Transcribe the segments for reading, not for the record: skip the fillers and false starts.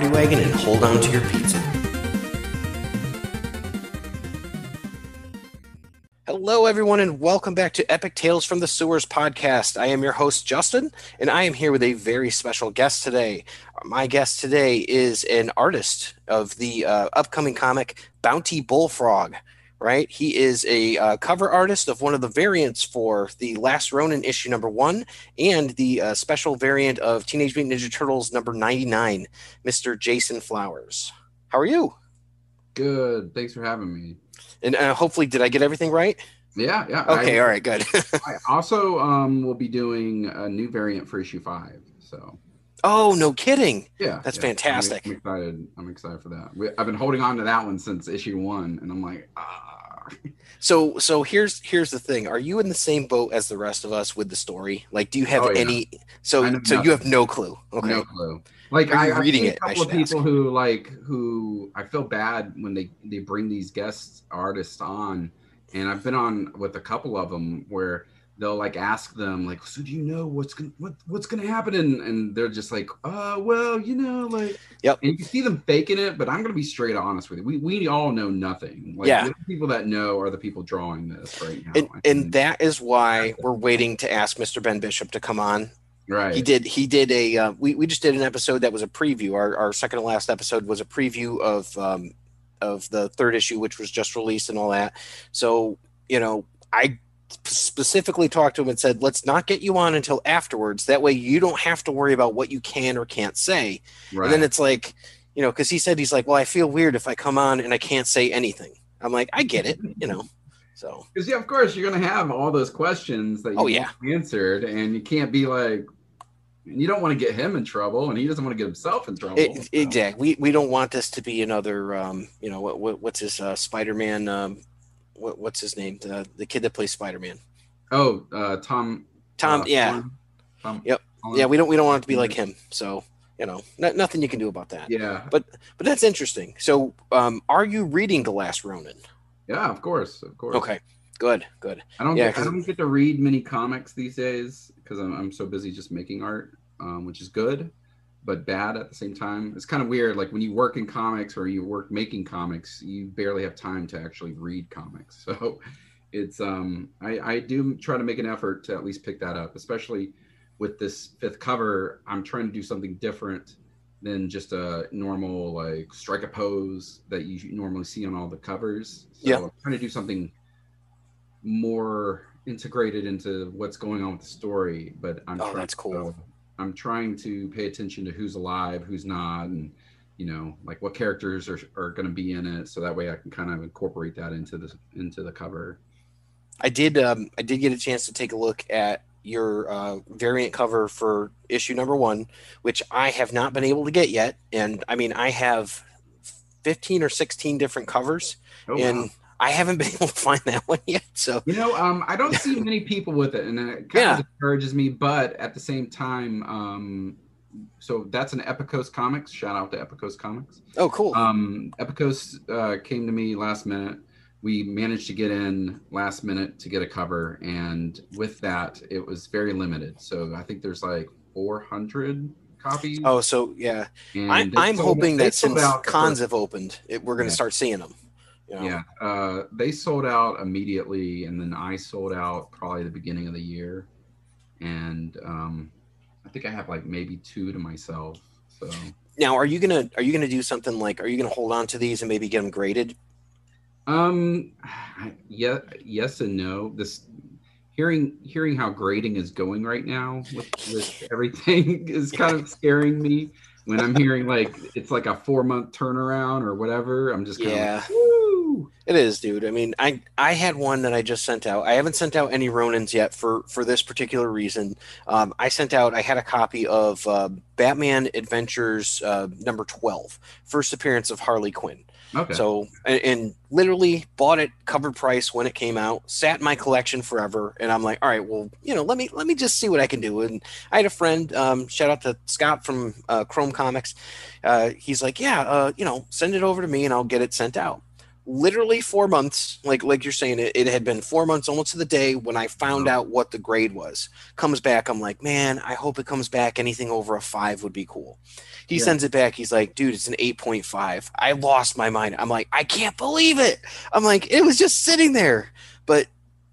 party wagon and hold on to your pizza. Hello, everyone, and welcome back to Epic Tales from the Sewers podcast. I am your host, Justin, and I am here with a very special guest today. My guest today is an artist of the upcoming comic Bounty Bullfrog, right? He is a cover artist of one of the variants for the Last Ronin issue #1 and the special variant of Teenage Mutant Ninja Turtles number 99, Mr. Jason Flowers. How are you? Good. Thanks for having me. And hopefully, did I get everything right? Yeah. Okay, all right, good. I also will be doing a new variant for issue 5. So. Oh, no kidding! Yeah, that's fantastic. I'm excited for that. I've been holding on to that one since issue 1, and I'm like, So here's the thing: are you in the same boat as the rest of us with the story? Like, do you have any? So you have no clue. Okay, no clue. Like I'm reading it. A couple of people who I feel bad when they bring these guest artists on, and I've been on with a couple of them where they'll like ask them like, so do you know what's gonna happen? And they're just like, well, like, yep. And you can see them faking it, but I'm gonna be straight honest with you. We all know nothing. Like, yeah. The people that know are the people drawing this right now. And that is why we're waiting to ask Mr. Ben Bishop to come on. Right. He did a we just did an episode that was a preview. Our second to last episode was a preview of the third issue, which was just released and all that. So, I specifically talked to him and said, let's not get you on until afterwards. That way you don't have to worry about what you can or can't say. Right. And then it's like, because he's like, well, I feel weird if I come on and I can't say anything. I'm like, I get it, So, because of course you're gonna have all those questions that you answered, and you can't be like, you don't want to get him in trouble, and he doesn't want to get himself in trouble. Exactly. We don't want this to be another, what's his Spider-Man? What's his name? The kid that plays Spider-Man. Oh, Tom. Yeah. Tom, yep. Holland. Yeah. We don't want it to be like him. So, nothing you can do about that. Yeah. But that's interesting. So, are you reading The Last Ronin? Yeah, of course. Okay, good. I don't get to read many comics these days because I'm so busy just making art, which is good, but bad at the same time. It's kind of weird. Like when you work in comics or you work making comics, you barely have time to actually read comics. So it's I do try to make an effort to at least pick that up, especially with this 5th cover. I'm trying to do something different than just a normal like strike a pose that you normally see on all the covers. So I'm trying to do something more integrated into what's going on with the story. But that's cool. I'm trying to pay attention to who's alive, who's not, and like what characters are going to be in it, so that way I can kind of incorporate that into the cover. I did get a chance to take a look at your variant cover for issue #1, which I have not been able to get yet. And I mean, I have 15 or 16 different covers, and I haven't been able to find that one yet. So I don't see many people with it, and it kind of discourages me. But at the same time, so that's an Epicos Comics. Shout out to Epicos Comics. Oh, cool. Epicos came to me last minute. We managed to get in last minute to get a cover, and with that, it was very limited. So I think there's like 400 copies. Oh, so yeah. I'm hoping that since cons have opened, we're going to start seeing them. Yeah, they sold out immediately, and then I sold out probably the beginning of the year, and I think I have like maybe 2 to myself. So now, are you gonna do something like? Are you gonna hold on to these and maybe get them graded? Yes and no. This hearing how grading is going right now with everything is kind of scaring me. When I'm hearing like it's like a 4-month turnaround or whatever, I'm just kind of like, woo! It is, dude. I mean, I had one that I just sent out. I haven't sent out any Ronins yet for this particular reason. I had a copy of Batman Adventures number 12, first appearance of Harley Quinn. Okay. So, and literally bought it cover price when it came out, sat in my collection forever. And I'm like, all right, well, let me just see what I can do. And I had a friend, shout out to Scott from Chrome Comics. He's like, send it over to me and I'll get it sent out. literally 4 months, like you're saying, it had been 4 months almost to the day when I found out what the grade was. Comes back, I'm like, man, I hope it comes back. Anything over a 5 would be cool. He Yeah. sends it back. He's like, dude, it's an 8.5. I lost my mind. I'm like, I can't believe it. I'm like, it was just sitting there. But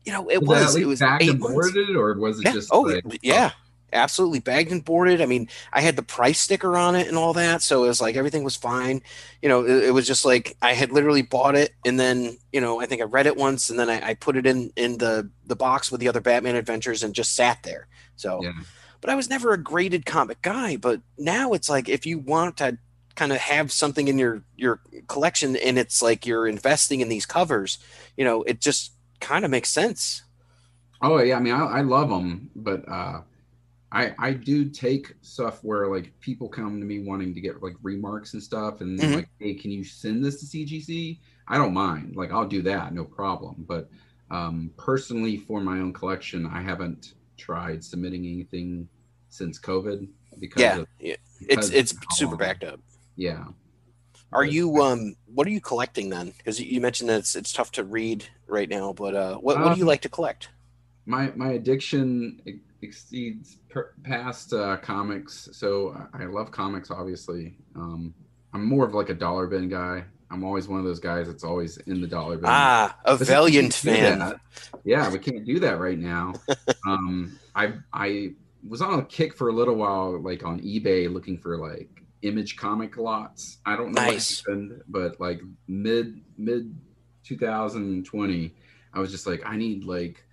it Was it at was least bagged 8 months. and boarded, or was it Yeah. just Oh, like, oh, yeah. Absolutely bagged and boarded. I mean, I had the price sticker on it and all that, so it was like everything was fine. It was just like I had literally bought it, and then I think I read it once, and then I put it in the box with the other Batman adventures and just sat there. So, yeah. but I was never a graded comic guy. But now it's like if you want to kind of have something in your collection, and it's like you're investing in these covers, it just kind of makes sense. Oh yeah, I mean, I love them, but I do take stuff where like people come to me wanting to get like remarks and stuff, and Hmm. like, hey, can you send this to CGC? I don't mind, like I'll do that, no problem. But personally, for my own collection, I haven't tried submitting anything since COVID because Yeah, of yeah. It's because of it's how super backed up. yeah. Are But you what are you collecting then? Because you mentioned that it's tough to read right now, but what do you um, like to collect? my addiction exceeds past comics, so I love comics. Obviously, I'm more of like a dollar bin guy. I'm always one of those guys that's always in the dollar bin. Ah, a But since we Valiant can't do fan. that, yeah, we can't do that right now. I was on a kick for a little while, like on eBay, looking for like Image comic lots. I don't know what Nice. happened, but like mid 2020, I was just like, I need like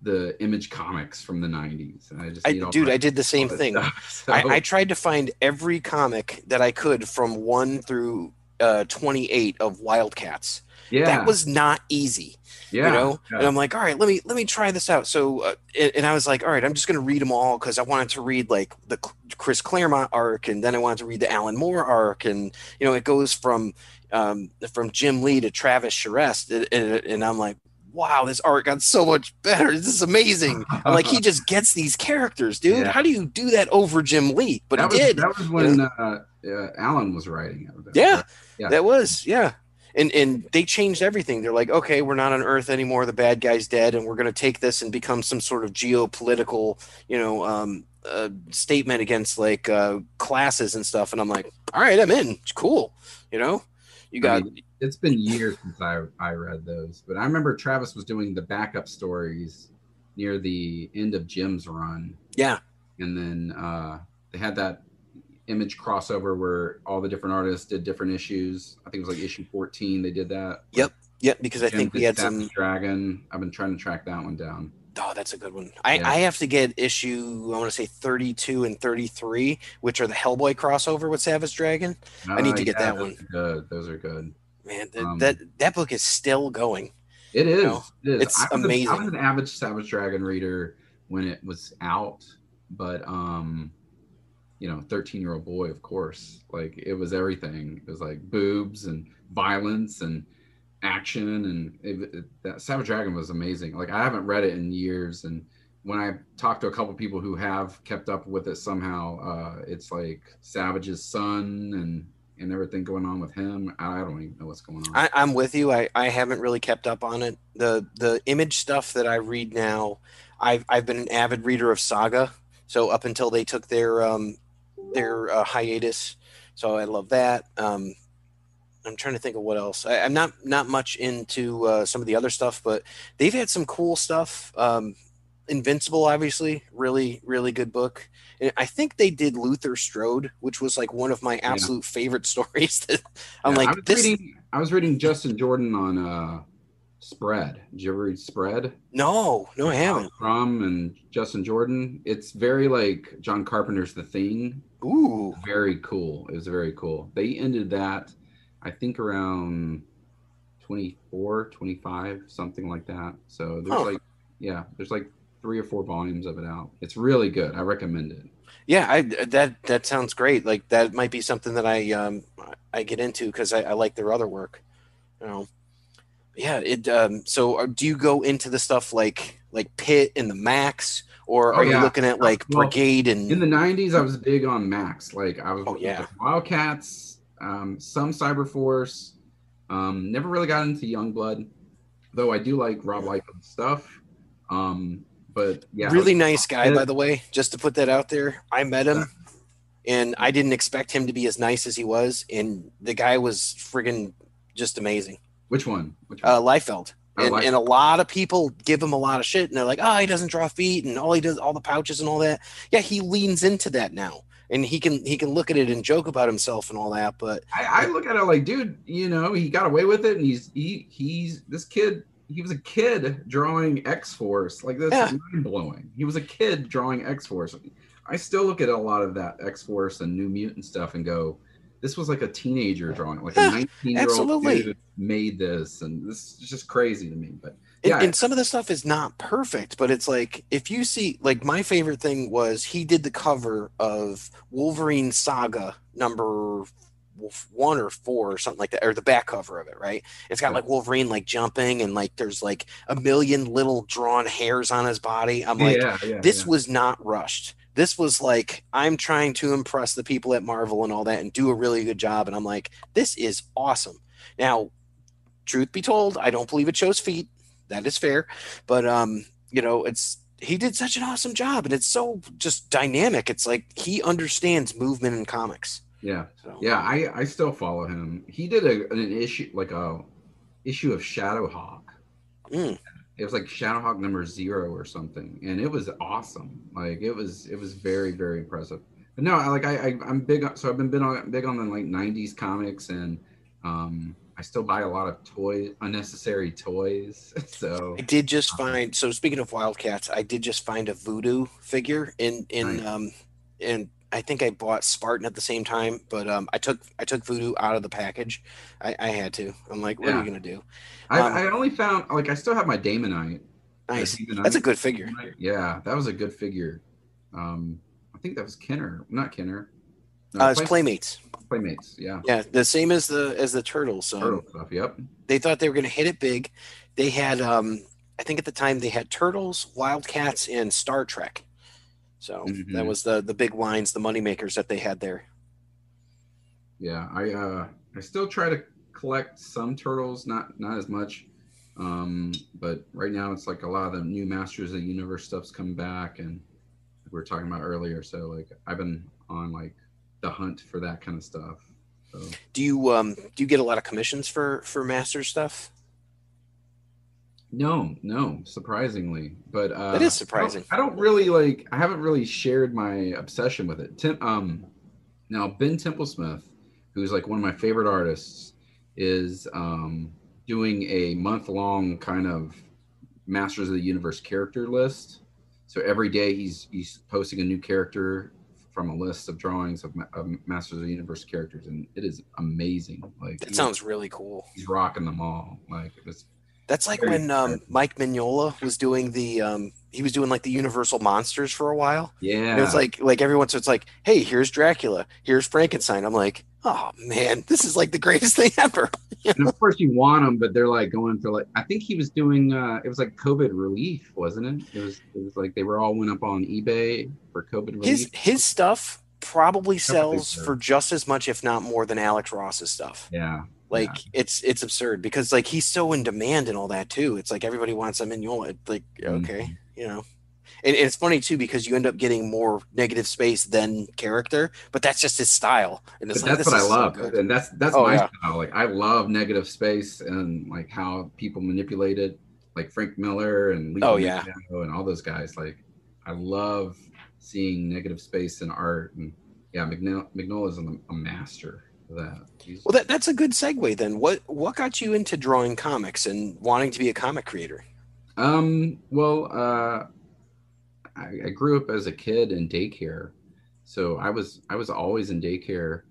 the Image comics from the 90s, and I just need Dude, I did the all same that thing. stuff. I So tried to find every comic that I could from 1 through 28 of Wildcats. That yeah, was not easy, yeah, And yeah, I'm like, all right, let me try this out. So, and I was like, all right, I'm just going to read them all because I wanted to read like the Chris Claremont arc, and then I wanted to read the Alan Moore arc, and it goes from Jim Lee to Travis Charest, and I'm like, wow, this art got so much better. This is amazing. I'm like, he just gets these characters, dude. yeah. How do you do that over Jim Lee? But he That was did, that was you know? when Alan was writing it, though, Yeah, right? Yeah, that was, yeah. And they changed everything. They're like, okay, we're not on Earth anymore. The bad guy's dead, and we're going to take this and become some sort of geopolitical, statement against like classes and stuff. And I'm like, all right, I'm in. It's cool. You know, you I got, mean, it's been years since I read those, but I remember Travis was doing the backup stories near the end of Jim's run, yeah, and then they had that Image crossover where all the different artists did different issues. I think it was like issue 14. They did that. yep, Like yep. Because I Jim think we did had Savage some. Dragon. I've been trying to track that one down. Oh, that's a good one. I, Yeah. I have to get issue, I want to say 32 and 33, which are the Hellboy crossover with Savage Dragon. I need to get Yeah, that those one. are good. Those are good. Man, Um, that book is still going. it You know, is. It is. it's I was amazing. an avid Savage Dragon reader when it was out, but 13-year-old boy, of course. Like it was everything. It was like boobs and violence and action, and that Savage Dragon was amazing. Like I haven't read it in years, and when I talked to a couple people who have kept up with it somehow, it's like Savage's son and everything going on with him. I don't even know what's going on. I'm with you. I haven't really kept up on it. The image stuff that I read now, I've been an avid reader of Saga. So up until they took their hiatus, so I love that. I'm trying to think of what else. I'm not much into some of the other stuff, but they've had some cool stuff. Invincible, obviously, really really good book. And I think they did Luther Strode, which was like one of my Yeah. absolute favorite stories. That I'm Yeah, I like was this. reading. I was reading Justin Jordan on Spread. Did you ever read Spread? No, no, I Like Miles haven't. Crumb and Justin Jordan. It's very like John Carpenter's The Thing. Ooh, Very cool. It was very cool. They ended that, I think, around 24, 25, something like that. So there's huh? like, yeah, there's like 3 or 4 volumes of it out. It's really good. I recommend it. Yeah, that sounds great. Like that might be something that I get into because I like their other work. You know, yeah. So do you go into the stuff like Pit and the Max, or Oh are you yeah. looking at like Well, Brigade in and? the '90s, I was big on Max. Like I was Oh yeah, like Wildcats, some Cyberforce, Never really got into Youngblood, though I do like Rob Liefeld's stuff. But yeah, I was Really nice guy, it, by the way. Just to put that out there, I met him, and I didn't expect him to be as nice as he was, and the guy was friggin' just amazing. which one? Which one? Liefeld. Oh, And a lot of people give him a lot of shit, and they're like, "Oh, he doesn't draw feet, and all he does, all the pouches and all that." Yeah, he leans into that now, and he can look at it and joke about himself and all that. But I look at it like, dude, you know, he got away with it, and he's this kid. He was a kid drawing X Force. Like, that's yeah, mind blowing. He was a kid drawing X Force. I still look at a lot of that X Force and New Mutant stuff and go, this was like a teenager drawing, like a yeah, 19-year-old absolutely. dude made this, and this is just crazy to me. But And, yeah, and some of the stuff is not perfect, but it's like if you see, like my favorite thing was he did the cover of Wolverine Saga number 1 or 4 or something like that, or the back cover of it, right? It's got yeah, like Wolverine like jumping and like there's like a million little drawn hairs on his body. I'm like, yeah. this was not rushed. This was like, I'm trying to impress the people at Marvel and all that and do a really good job. And I'm like, this is awesome. Now, truth be told, I don't believe it shows feet. That is fair, but it's he did such an awesome job, and it's so just dynamic. It's like he understands movement in comics. yeah, So, yeah. I still follow him. He did an issue, like a issue of Shadowhawk. mm, It was like Shadowhawk number 0 or something, and it was awesome. Like, it was very, very impressive. But no, I'm big on, so I've been big on the like 90s comics, and I still buy a lot of unnecessary toys. So I did just find. So speaking of Wildcats, I did just find a Voodoo figure nice. and I think I bought Spartan at the same time, but I took Voodoo out of the package. I had to. I'm like, what are you Yeah, gonna do? I Um, only found, like, I still have my Damonite. nice. That's a good figure. Yeah, that was a good figure. I think that was Kenner, not Kenner. No, It's Playmates. Playmates. Yeah, Yeah, the same as the turtles. turtle stuff. Yep. They thought they were going to hit it big. They had, I think at the time they had Turtles, Wildcats, and Star Trek. So that Hmm. was the big lines, the money makers that they had there. Yeah, I still try to collect some turtles, not as much. But right now it's like a lot of the new Masters of the Universe stuff's coming back, and we were talking about earlier. So, like, I've been on like the hunt for that kind of stuff. So Do you get a lot of commissions for master stuff? no, no, surprisingly, but That is surprising. I don't really like. I haven't really shared my obsession with it. Now Ben Templesmith, who's like one of my favorite artists, is doing a month-long kind of Masters of the Universe character list. So every day he's posting a new character from a list of drawings of Masters of the Universe characters, and it is amazing. Like, That sounds really cool. he's rocking them all. Like, it's That's like very when impressive. Mike Mignola was doing he was doing like the Universal Monsters for a while, and it was Yeah. like everyone. So it's like, hey, here's Dracula, here's Frankenstein. I'm like, oh man, this is like the greatest thing ever. And of course you want them, but they're like going for, like, I think he was doing it was like COVID relief, wasn't it? It was like they were all went up on eBay for COVID relief. His stuff probably Probably sells so. for just as much, if not more, than Alex Ross's stuff. Yeah. Yeah. Like it's absurd because like he's so in demand and all that too. It's like everybody wants him, and you'll like okay, Mhm. And it's funny too because you end up getting more negative space than character, but that's just his style, and it's But like that's this what I is so love. good. And that's Oh my yeah, style. Like, I love negative space and like how people manipulate it, like Frank Miller and Lee oh yeah. Bermejo and all those guys. Like, I love seeing negative space in art. And yeah, McNoll is a master of that. He's Well, that's a good segue then. What got you into drawing comics and wanting to be a comic creator? well, I grew up as a kid in daycare, so I was always in daycare,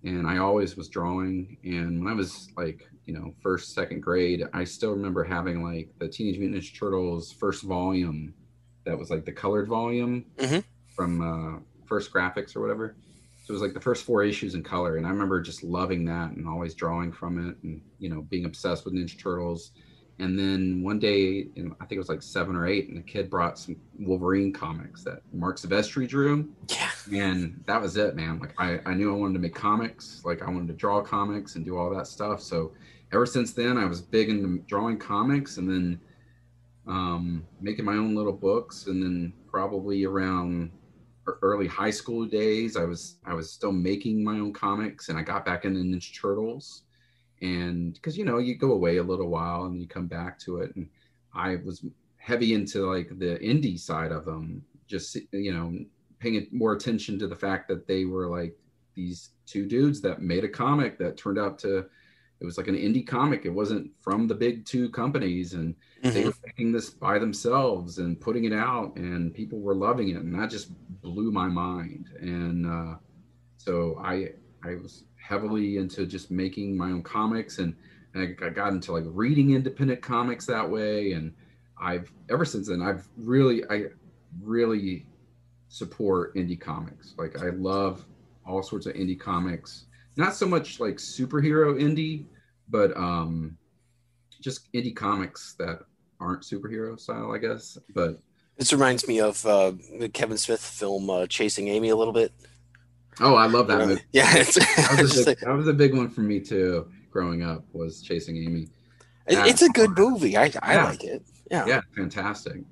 and I always was drawing. And when I was like, first, second grade, I still remember having like the Teenage Mutant Ninja Turtles first volume, that was like the colored volume Hmm. from First Graphics or whatever. So it was like the first 4 issues in color, and I remember just loving that and always drawing from it, and being obsessed with Ninja Turtles. And then one day, I think it was like 7 or 8, and the kid brought some Wolverine comics that Mark Silvestri drew, Yeah. and that was it, man. Like, I knew I wanted to make comics, like I wanted to draw comics and do all that stuff. So ever since then, I was big into drawing comics, and then making my own little books. And then probably around early high school days, I was still making my own comics, and I got back into Ninja Turtles. And because you go away a little while and you come back to it, and I was heavy into like the indie side of them, just paying more attention to the fact that they were like these two dudes that made a comic that turned out to, it was like an indie comic. It wasn't from the big two companies, and they Mm-hmm. were making this by themselves and putting it out, and people were loving it, and that just blew my mind. And so I was heavily into just making my own comics, and I got into like reading independent comics that way. And I've ever since then I really support indie comics. Like I love all sorts of indie comics. Not so much like superhero indie, but just indie comics that aren't superhero style, I guess. But This reminds me of the Kevin Smith film Chasing Amy a little bit. oh, I love that movie. Yeah, Yeah, it's, that it's was a just big like, that was a big one for me too. Growing up was Chasing Amy. That, it's a good movie. I yeah, like it. Yeah. yeah, fantastic.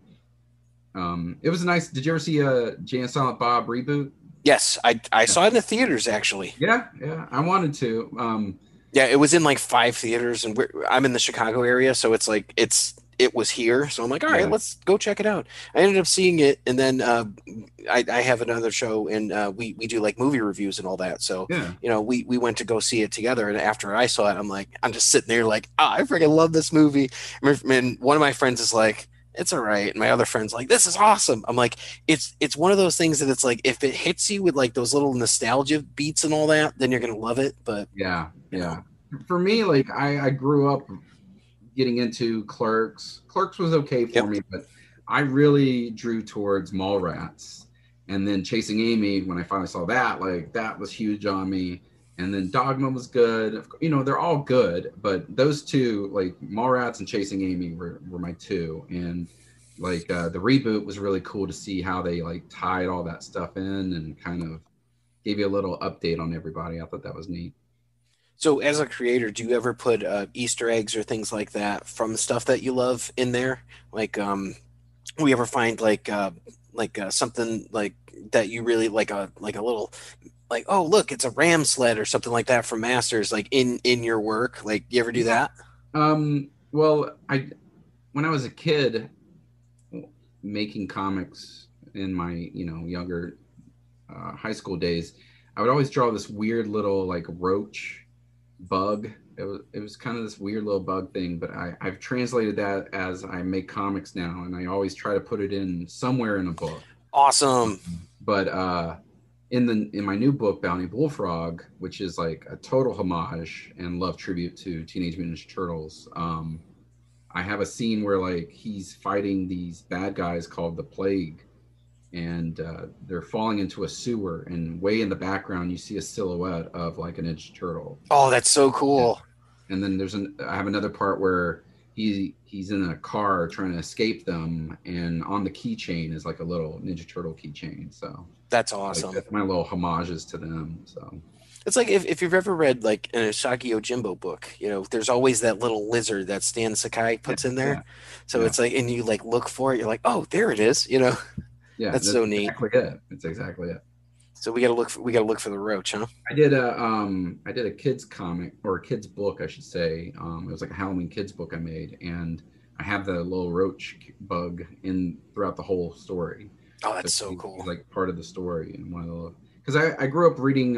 It was nice. Did you ever see a Jay and Silent Bob reboot? Yes, I Yeah, saw it in the theaters actually. yeah, yeah. I wanted to. Yeah, it was in like 5 theaters, and I'm in the Chicago area, so it was here. So I'm like, all right, Yeah, let's go check it out. I ended up seeing it, and then I have another show, and we do like movie reviews and all that. So yeah, we went to go see it together, and after I saw it, I'm just sitting there like, I freaking love this movie. And one of my friends is like, it's all right, and my other friend's like, this is awesome. I'm like, it's one of those things that it's like if it hits you with like those little nostalgia beats and all that, then you're gonna love it. But yeah, you know, yeah. For me, like I grew up getting into Clerks. Clerks was okay for yep. me, but I really drew towards Mallrats. And then Chasing Amy, when I finally saw that, like that was huge on me. And then Dogma was good. They're all good, but those two, like Mallrats and Chasing Amy, were my two. And like the reboot was really cool to see how they like tied all that stuff in and kind of gave you a little update on everybody. I thought that was neat. So, as a creator, do you ever put Easter eggs or things like that from stuff that you love in there? Like, we ever find something like that you really like a little like, oh look, it's a ram sled or something like that from Masters, like in your work. Like, you ever do Yeah. that? Well, I when I was a kid making comics in my younger high school days, I would always draw this weird little like roach bug. It was kind of this weird little bug thing, but I've translated that as I make comics now, and I always try to put it in somewhere in a book. Awesome. But in my new book, Bounty Bullfrog, which is like a total homage and love tribute to Teenage Mutant Ninja Turtles, I have a scene where like he's fighting these bad guys called the Plague, and they're falling into a sewer, and way in the background you see a silhouette of like a Ninja Turtle. Oh, that's so Yeah. cool. And then I have another part where he's in a car trying to escape them, and on the keychain is like a little Ninja Turtle keychain. So That's like awesome. that's my little homages to them. So It's like if you've ever read like an Usagi Yojimbo book, there's always that little lizard that Stan Sakai yeah, puts in yeah, there. So yeah, it's like, and you like look for it, you're like, oh, there it is. yeah. That's That's so neat. exactly it. It's exactly it. So we gotta look for the roach, huh? I did a kids comic, or a kids book, I should say. It was like a Halloween kids book I made, and I have the little roach bug in throughout the whole story. Oh, So that's so he's cool. like part of the story, and one of the, because I grew up reading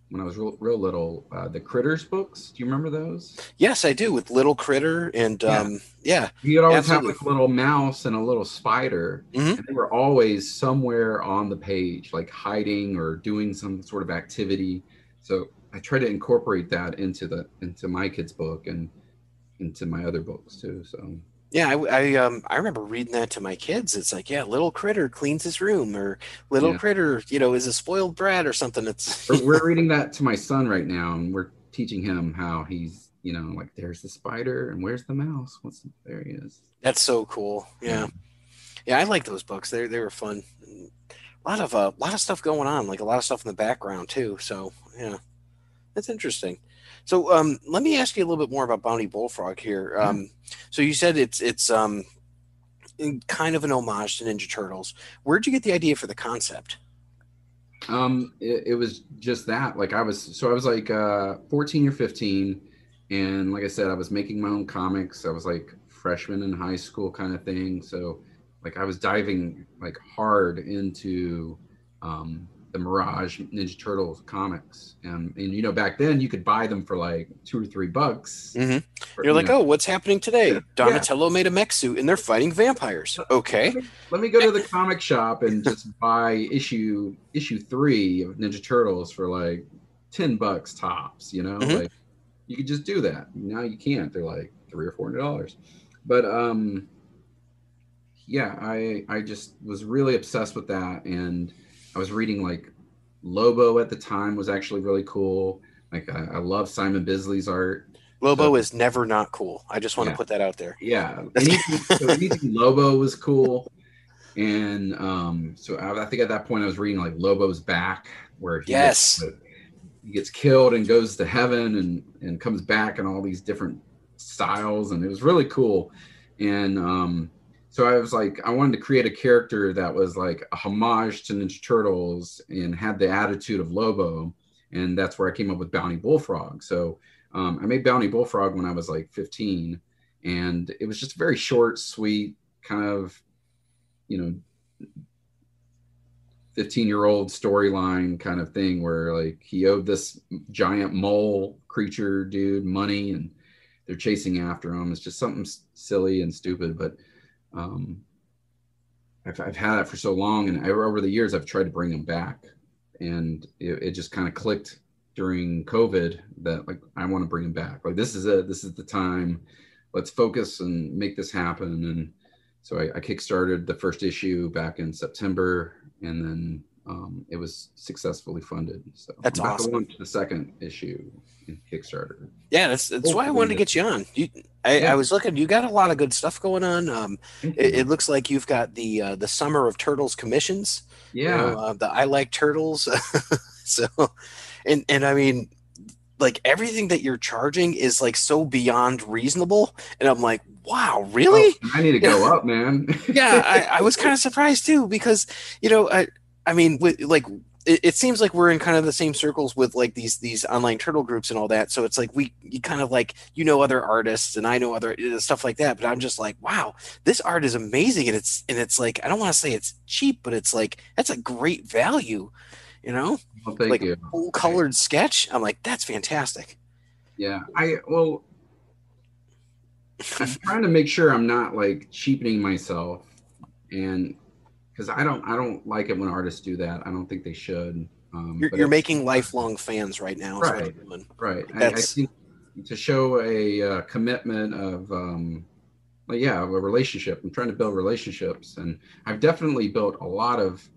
when I was real little, the Critters books. Do you remember those? Yes, I do with Little Critter and Yeah. yeah, You'd always have absolutely. like a little mouse and a little spider, Hmm. and they were always somewhere on the page, like hiding or doing some sort of activity. So I try to incorporate that into my kids' book and into my other books too. So Yeah, I remember reading that to my kids. It's like, yeah, Little Critter cleans his room, or Little yeah, Critter, is a spoiled brat or something. It's we're reading that to my son right now, and we're teaching him how he's like there's the spider and where's the mouse? There he is. that's so cool. Yeah, Yeah. Yeah, I like those books. They were fun. A lot of stuff going on, like a lot of stuff in the background too. So yeah, that's interesting. So let me ask you a little bit more about Bounty Bullfrog here. Yeah. So you said it's kind of an homage to Ninja Turtles. Where'd you get the idea for the concept? It was just that. Like I was like 14 or 15, and like I said, I was making my own comics. I was like freshman in high school kind of thing. So like I was diving like hard into the Mirage Ninja Turtles comics, and you know back then you could buy them for like $2 or $3. Hmm. For, You're you like, know, oh, what's happening yeah, today? yeah. Donatello made a mech suit and they're fighting vampires. Let Okay. me let me go to the comic shop and just buy issue 3 of Ninja Turtles for like $10 tops. You know, Hmm. like you could just do that. Now you can't. They're like $300 or $400. But yeah, I just was really obsessed with that, and I was reading like Lobo at the time was actually really cool. Like I love Simon Bisley's art. So Lobo is never not cool. I just want to yeah, put that out there. yeah. Anything Lobo was cool. And so I think at that point I was reading like Lobo's Back, where Yes. he gets killed and goes to heaven and comes back in all these different styles, and it was really cool. And so I was like, I wanted to create a character that was like a homage to Ninja Turtles and had the attitude of Lobo, and that's where I came up with Bounty Bullfrog. So I made Bounty Bullfrog when I was like 15, and it was just very short, sweet, kind of, you know, 15-year-old storyline kind of thing where like he owed this giant mole creature dude money and they're chasing after him. It's just something silly and stupid, but um, I've had it for so long, and over the years I've tried to bring him back, and it just kind of clicked during COVID that like I want to bring him back. Like this is it. This is the time. Let's focus and make this happen. And so I kickstarted the first issue back in September, and then it was successfully funded. So That's I'm about to awesome. launch the second issue in Kickstarter. Yeah, that's why I Hopefully wanted to this get you year. on. I Yeah, was looking. You got a lot of good stuff going on. thank It you. looks like you've got the Summer of Turtles commissions. Yeah. The I Like Turtles. So, and I mean, like everything that you're charging is like so beyond reasonable, and I'm like, wow, Oh, really? I need to You know, go up, man. yeah, I was kind of surprised too because I mean with like it seems like we're in kind of the same circles with like these online turtle groups and all that. So it's like you kind of like other artists and I know other stuff like that. But I'm just like, wow, this art is amazing, and it's like I don't want to say it's cheap, but it's like that's a great value, you know, Well, thank like a you. full I, colored sketch. I'm like, that's fantastic. yeah, I'm trying to make sure I'm not like cheapening myself, and because I don't like it when artists do that. I don't think they should. But You're at the making same time, lifelong fans right now is what right, I'm doing. right. I That's think to show a commitment of like, yeah, of a relationship. I'm trying to build relationships, and I've definitely built a lot of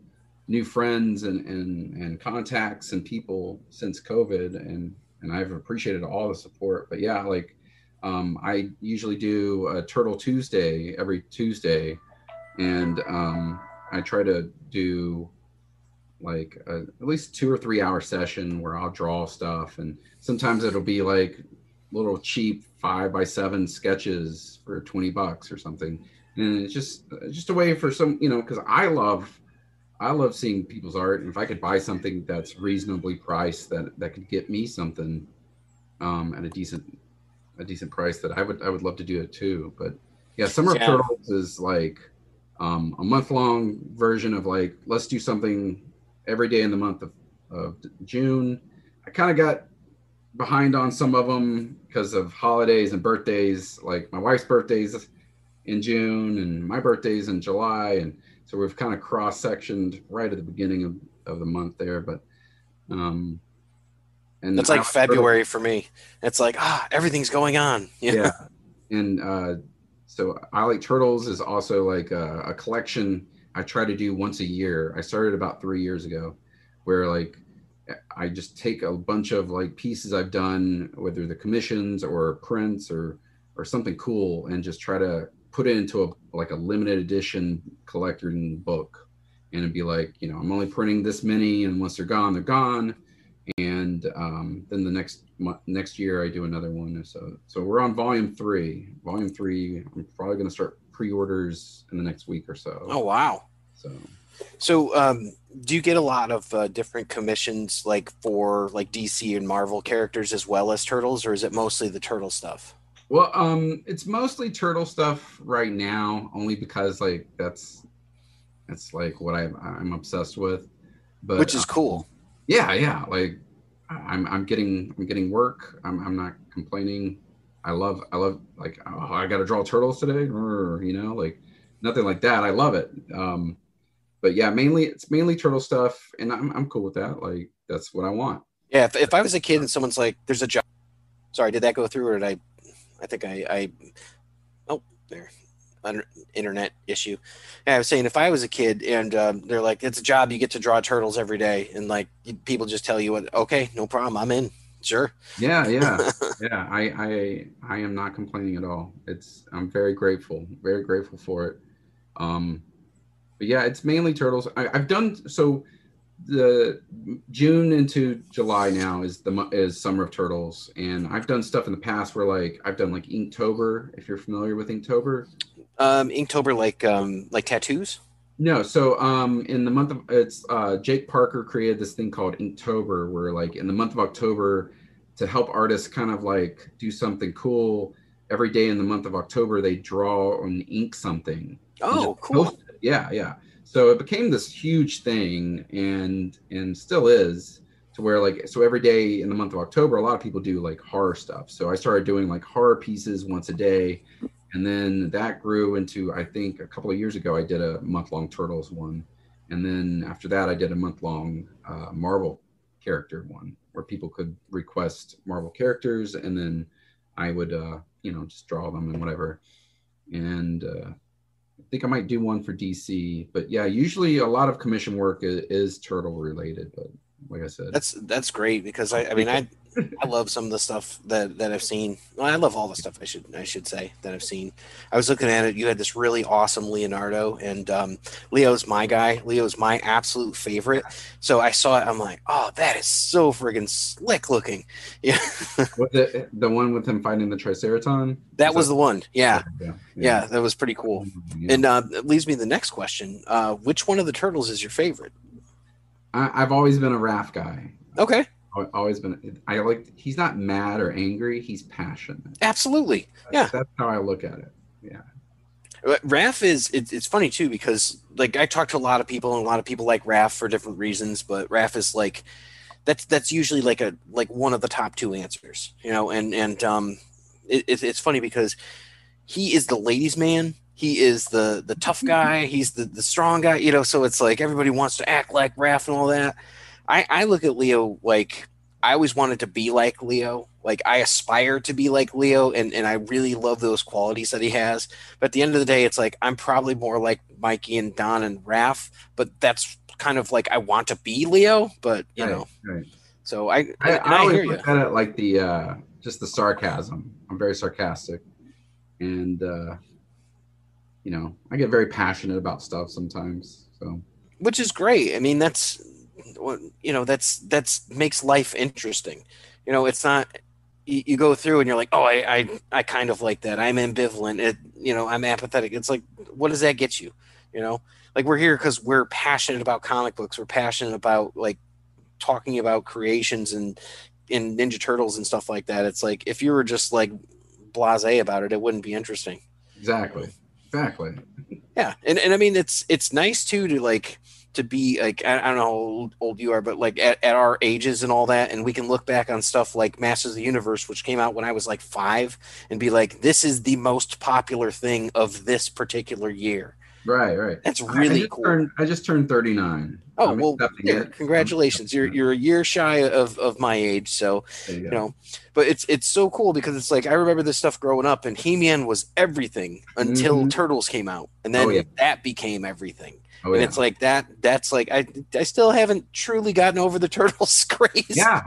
new friends and contacts and people since COVID, and I've appreciated all the support. But yeah, like I usually do a Turtle Tuesday every Tuesday, and I try to do like at least 2 or 3 hour session where I'll draw stuff, and sometimes it'll be like little cheap 5x7 sketches for $20 or something, and it's just a way for some, because I love seeing people's art, and if I could buy something that's reasonably priced that could get me something at a decent price, that I would love to do it too. But yeah, Summer of yeah. Turtles is like a month-long version of like, let's do something every day in the month of June. I kind of got behind on some of them because of holidays and birthdays. Like my wife's birthday's in June and my birthday's in July, and so we've kind of cross-sectioned right at the beginning of the month there. But um, and That's I like like Turtles. February for me. It's like everything's going on. Yeah. Yeah, and so I Like Turtles is also like a collection I try to do once a year. I started about 3 years ago, where like I just take a bunch of like pieces I've done, whether the commissions or prints or something cool, and just try to put it into a limited edition collector book, and it'd be like, I'm only printing this many, and once they're gone, they're gone. and then the next year I do another one. So we're on volume 3. Volume 3. I'm probably going to start pre-orders in the next week or so. Oh wow. So Do you get a lot of different commissions, like for like DC and Marvel characters as well as Turtles, or is it mostly the Turtle stuff? well, it's mostly turtle stuff right now, only because like that's like what I'm obsessed with. But Which is cool. yeah, like I'm getting work. I'm not complaining. I love like, oh, I got to draw turtles today, like nothing like that. I love it. But yeah, it's mainly turtle stuff, and I'm cool with that. Like that's what I want. Yeah, if I was a kid and someone's like, "There's a job." Sorry, did that go through, or did I? I think I oh, there, internet issue. Yeah, I was saying if I was a kid and they're like, "It's a job, you get to draw turtles every day," and like people just tell you, "What? Okay, no problem, I'm in." Sure. Yeah. I am not complaining at all. I'm very grateful for it. Um, but yeah, it's mainly turtles. I've done so. The June into July now is Summer of Turtles, and I've done stuff in the past where like I've done like Inktober. If you're familiar with Inktober. Inktober, like tattoos. No, so in the month of it's Jake Parker created this thing called Inktober, where like in the month of October, to help artists kind of like do something cool, every day in the month of October they draw and ink something and just Oh, post cool. it. Yeah. So it became this huge thing, and still is, to where like, so every day in the month of October a lot of people do like horror stuff. So I started doing like horror pieces once a day, and then that grew into, I think a couple of years ago, I did a month-long Turtles one. And then after that, I did a month-long Marvel character one where people could request Marvel characters, and then I would, just draw them and whatever. And I think I might do one for DC. But yeah, usually a lot of commission work is turtle related. But like I said, That's great because I'm I mean grateful. I love some of the stuff that I've seen. Well, I love all the stuff I should say that I've seen. I was looking at it. You had this really awesome Leonardo, and Leo's my guy. Leo's my absolute favorite. So I saw it. I'm like, oh, that is so friggin' slick looking. Yeah, Was it the one with him fighting the Triceraton? that Is that? was the one. Yeah, Yeah. yeah, that was pretty cool. Yeah. And it leads me to the next question. Which one of the turtles is your favorite? I've always been a Raph guy. Okay, Always been. I like. He's not mad or angry. He's passionate. absolutely. Yeah. That's how I look at it. Yeah. Raph it's funny too because like I talk to a lot of people and a lot of people like Raph for different reasons, but Raph is like that's usually like one of the top two answers, and it's funny because he is the ladies' man. He is the tough guy. He's the strong guy, so it's like everybody wants to act like Raph and all that. I look at Leo like I always wanted to be like Leo. Like I aspire to be like Leo, and I really love those qualities that he has. But at the end of the day, it's like I'm probably more like Mikey and Don and Raph, but that's kind of like I want to be Leo, but Right. Right. so I and I I always hear you. look at it like the just the sarcasm. I'm very sarcastic, and I get very passionate about stuff sometimes. So Which is great. I mean, that's makes life interesting. It's not you go through and you're like, oh, I kind of like that. I'm ambivalent. I'm apathetic. It's like, what does that get you? Like we're here because we're passionate about comic books. We're passionate about like talking about creations and in Ninja Turtles and stuff like that. It's like if you were just like blasé about it, it wouldn't be interesting. exactly. Yeah, and I mean it's nice too to like to be like I don't know how old you are, but like at our ages and all that, and we can look back on stuff like Masters of the Universe, which came out when I was like 5, and be like, this is the most popular thing of this particular year. Right. That's really cool. I just turned 39. Oh I'm well, accepting here, it. I'm congratulations. accepting it. You're a year shy of my age, so There you you go. know. But it's so cool because it's like I remember this stuff growing up, and He-Man was everything until Hmm. Turtles came out, and Oh yeah. then that became everything. Oh And yeah. it's like that's like I still haven't truly gotten over the Turtles craze. Yeah.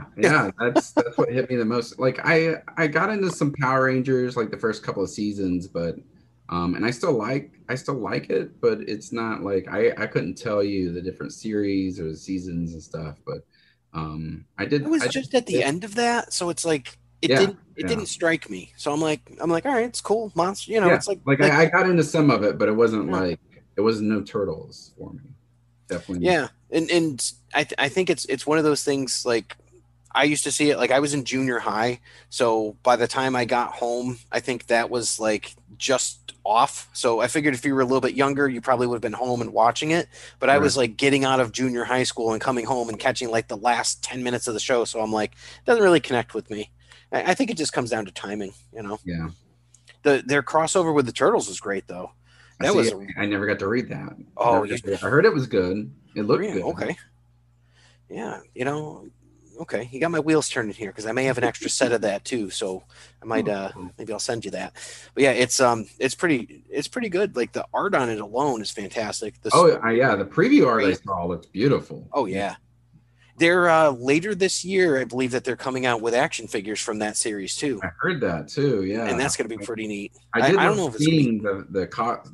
That's what hit me the most. Like I got into some Power Rangers like the first couple of seasons, but and I still like it, but it's not like I couldn't tell you the different series or the seasons and stuff. But I was I did just at the it. end of that, so it's like Yeah, it yeah, didn't strike me. So I'm like, all right, it's cool, monster. yeah. It's Like I got into some of it, but it wasn't yeah, like it was no turtles for me. Definitely. yeah. And I think it's one of those things like I used to see it like I was in junior high, so by the time I got home, I think that was like just off. So I figured if you were a little bit younger, you probably would have been home and watching it. But I Right. was like getting out of junior high school and coming home and catching like the last 10 minutes of the show. So I'm like, it doesn't really connect with me. I think it just comes down to timing. Yeah. Their crossover with the Turtles was great though. I That see. was a I never got to read that. oh you I heard it was good. It looked good. okay. Yeah, okay, you got my wheels turning here because I may have an extra set of that too. So I might Oh, cool. maybe I'll send you that. But yeah, it's pretty good. Like the art on it alone is fantastic. This Oh, yeah. The preview art I great. saw looks beautiful. Oh Yeah, yeah. They're later this year, I believe that they're coming out with action figures from that series too. I heard that too. And Yeah. that's gonna be pretty neat. I did I don't love know if it's gonna be seeing the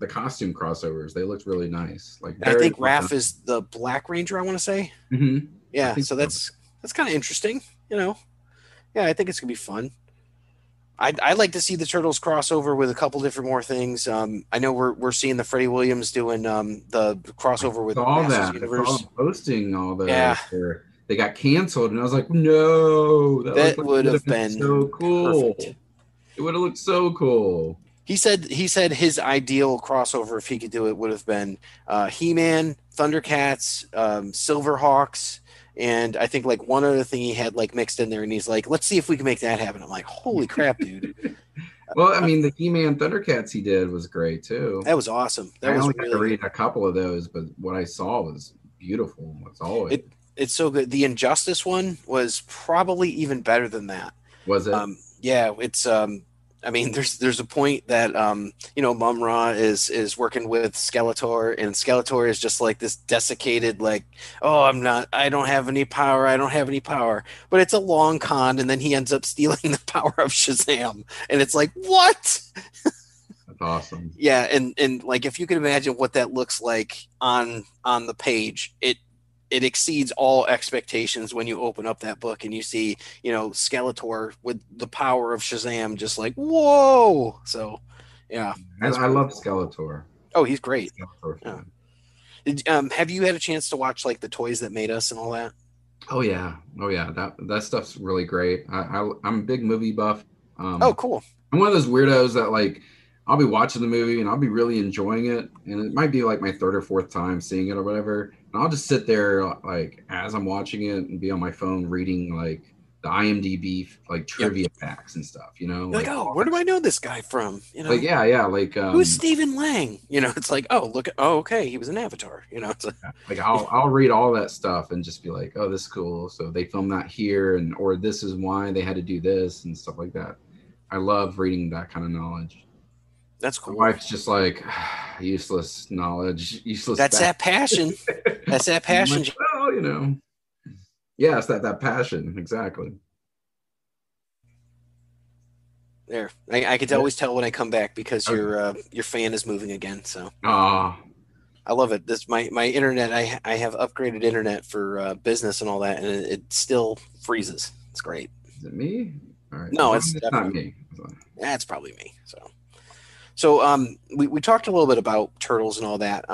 costume crossovers. They looked really nice. Like I very think well done. Raph is the Black Ranger, I want to say. I Yeah, think so so. that's kind of interesting. Yeah, I think it's gonna be fun. I'd like to see the Turtles crossover with a couple different more things. I know we're seeing the Freddie Williams doing the I crossover with saw Masters that. I saw Universe. them posting all those Yeah, where they got canceled, and I was like, no, that looked that like it would would have have been been so perfect. cool. It would have looked so cool. He said his ideal crossover, if he could do it, would have been He-Man, Thundercats, Silverhawks, and I think like one other thing he had like mixed in there. And he's like, "Let's see if we can make that happen." I'm like, "Holy crap, dude! Well, I mean, the He-Man Thundercats he did was great too. That was awesome. That I was only got to really read good. a couple of those, but what I saw was beautiful, as always. It's so good. The Injustice one was probably even better than that. Was it? Yeah, it's I mean there's a point that Mum-Ra is working with Skeletor, and Skeletor is just like this desiccated, like, oh, I don't have any power, I don't have any power. But it's a long con, and then he ends up stealing the power of Shazam. And it's like, what? That's awesome. Yeah, and like if you can imagine what that looks like on the page, it exceeds all expectations when you open up that book and you see, Skeletor with the power of Shazam, just like, whoa. So, yeah, that's I pretty love cool. Skeletor. Oh, he's great. Skeletor Yeah. fan. Have you had a chance to watch like the Toys That Made Us and all that? Oh yeah, oh yeah. That stuff's really great. I'm a big movie buff. Oh, Um, cool. I'm one of those weirdos that like I'll be watching the movie and I'll be really enjoying it, and it might be like my third or fourth time seeing it or whatever. And I'll just sit there like as I'm watching it and be on my phone reading like the IMDb like Yep. trivia facts and stuff. You're like, Like oh, all where that do I stuff. know this guy from? Like yeah, like Who's Stephen Lang? It's like, oh, look, oh, okay, he was an Avatar. It's like, like I'll read all that stuff and just be like, oh, this is cool. So they filmed that here, and or this is why they had to do this and stuff like that. I love reading that kind of knowledge. that's My cool. wife's just like useless knowledge, useless That's fact. that passion. That's that I'm passion. like, well, yeah, it's that passion exactly. There, I could Yeah. always tell when I come back because your fan is moving again. So Ah, I love it. This my internet. I have upgraded internet for business and all that, and it still freezes. It's great. is it me? All right, as No, long it's as it's not definitely me. that's probably me. So we talked a little bit about turtles and all that.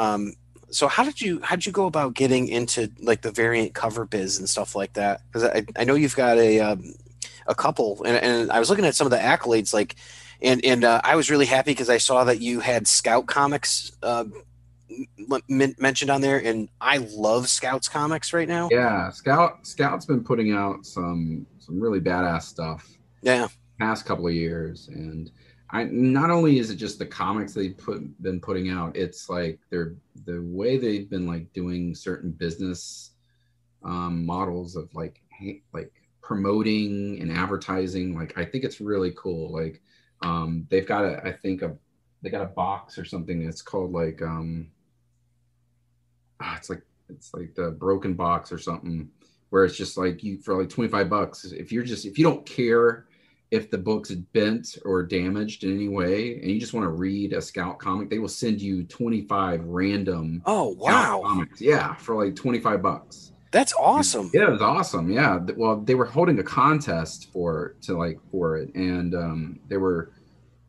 So how'd you go about getting into like the variant cover biz and stuff like that? Because I know you've got a couple, and I was looking at some of the accolades, like, and I was really happy because I saw that you had Scout Comics mentioned on there, and I love Scouts comics right now. Yeah, Scout's been putting out some really badass stuff Yeah. past couple of years, and I not only is it just the comics been putting out, it's like the way they've been like doing certain business models of like promoting and advertising. Like I think it's really cool. Like they've got they got a box or something that's called like it's like the broken box or something, where it's just like you for like $25 if you don't care if the book's bent or damaged in any way and you just want to read a Scout comic, they will send you 25 random Oh Scout wow, comics, yeah, for like $25. That's awesome. Yeah, it was awesome. Yeah. Well, they were holding a contest for it, and they were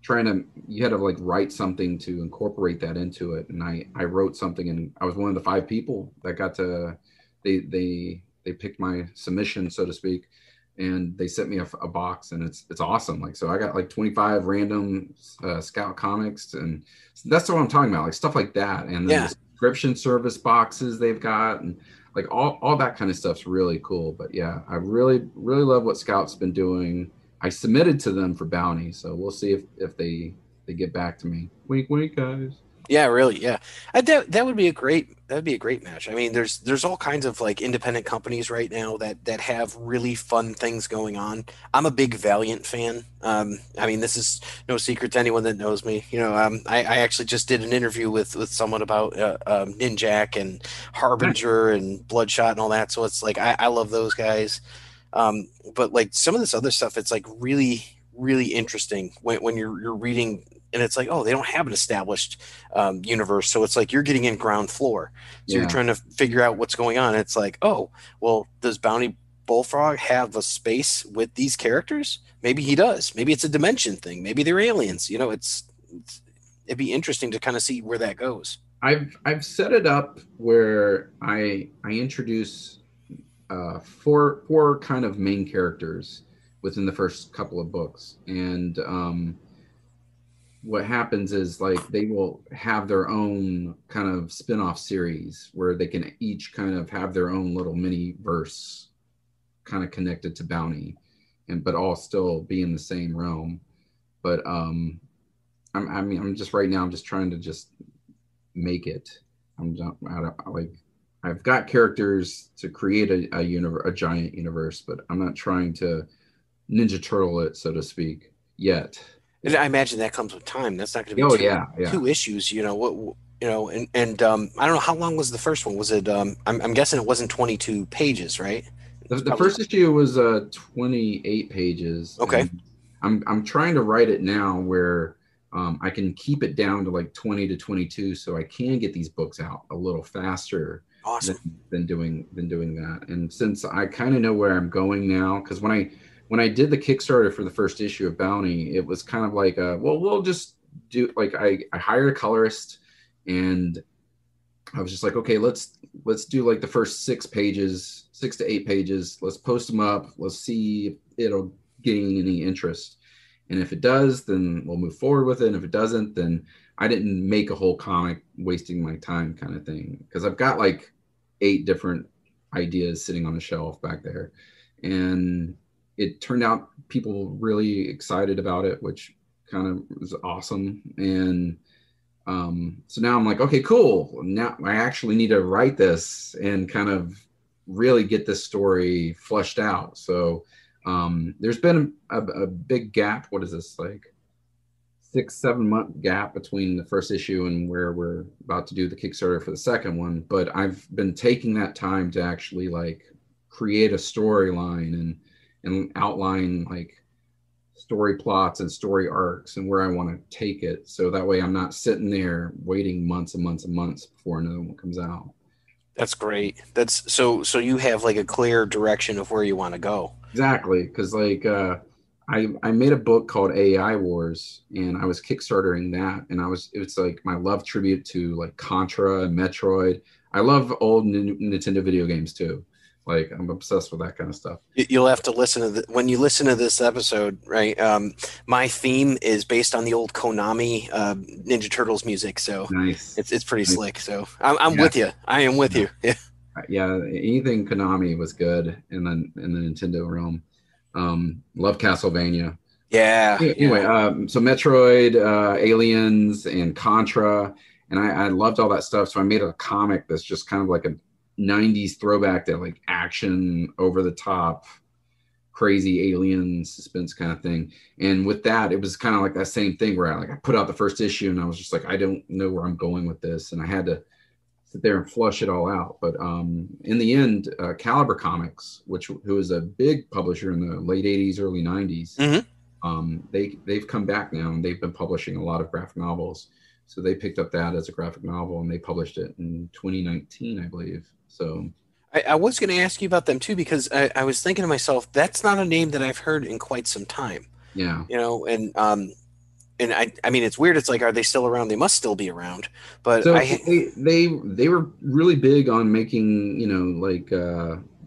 trying to. You had to like write something to incorporate that into it, and I wrote something, and I was one of the 5 people that got to. They picked my submission, so to speak, and they sent me a box, and it's awesome. Like, so I got like 25 random Scout comics, and that's what I'm talking about, like stuff like that, and then Yeah. the subscription service boxes they've got, and like all that kind of stuff's really cool. But yeah, I really love what Scout's been doing. I submitted to them for Bounty, so we'll see if they get back to me. Wink, wink, guys. Yeah, really. Yeah, that would be a great match. I mean, there's all kinds of like independent companies right now that have really fun things going on. I'm a big Valiant fan. I mean, this is no secret to anyone that knows me. I actually just did an interview with someone about Ninjak and Nice. Harbinger and Bloodshot and all that. So it's like I love those guys. But like some of this other stuff, it's like really interesting when you're reading, and it's like, oh, they don't have an established universe, so it's like you're getting in ground floor, so you're Yeah. trying to figure out what's going on. It's like, oh, well, does Bounty Bullfrog have a space with these characters? Maybe he does. Maybe it's a dimension thing. Maybe they're aliens. It'd be interesting to kind of see where that goes. I've set it up where I introduce four kind of main characters within the first couple of books, and what happens is like they will have their own kind of spin-off series where they can each kind of have their own little mini verse kind of connected to Bounty, and but all still be in the same realm. But I'm just right now I'm just trying to just make it. I'm not like I've got characters to create a giant universe, but I'm not trying to Ninja Turtle it, so to speak, yet. And I imagine that comes with time. That's not going to be Oh two yeah, yeah. two issues. And I don't know how long was the first one. Was it? I'm guessing it wasn't 22 pages, right? The, It's the probably first issue was 28 pages, okay. and I'm trying to write it now where I can keep it down to like 20 to 22, so I can get these books out a little faster than Awesome. than doing that. And since I kind of know where I'm going now, because when I did the Kickstarter for the first issue of Bounty, it was kind of like, well, we'll just do like I hired a colorist, and I was just like, okay, let's do like the first 6 pages, 6 to 8 pages. Let's post them up. Let's see if it'll gain any interest. And if it does, then we'll move forward with it. And if it doesn't, then I didn't make a whole comic wasting my time kind of thing. Because I've got like 8 different ideas sitting on the shelf back there. And it turned out people really excited about it, which kind of was awesome. And so now I'm like, okay, cool. Now I actually need to write this and kind of really get this story fleshed out. So there's been a big gap. What is this, like 6 7 month gap between the first issue and where we're about to do the Kickstarter for the second one? But I've been taking that time to actually like create a storyline and outline like story plots and story arcs and where I want to take it. So that way I'm not sitting there waiting months and months and months before another one comes out. That's great. That's so you have like a clear direction of where you want to go. Exactly. Because like I made a book called AI Wars, and I was kickstartering that, and it's like my love tribute to like Contra and Metroid. I love old Nintendo video games too. Like I'm obsessed with that kind of stuff. You'll have to listen to when you listen to this episode, right? My theme is based on the old Konami Ninja Turtles music, so Nice. it's pretty Nice. slick. So I'm Yeah. with you. I am with Yeah. you. Yeah. Yeah, anything Konami was good in the Nintendo realm. Love Castlevania. Yeah. Anyway, Yeah. so Metroid, Aliens, and Contra, and I loved all that stuff. So I made a comic that's just kind of like a '90s throwback to like action, over the top, crazy alien suspense kind of thing. And with that, it was kind of like that same thing where I put out the first issue, and I was just like, I don't know where I'm going with this, and I had to sit there and flush it all out. But in the end, Caliber Comics, who is a big publisher in the late '80s, early '90s, Hmm. they've come back now, and they've been publishing a lot of graphic novels. So they picked up that as a graphic novel, and they published it in 2019, I believe. So I was going to ask you about them too, because I was thinking to myself, that's not a name that I've heard in quite some time. Yeah. And I mean, it's weird. It's like, are they still around? They must still be around. But So they were really big on making, like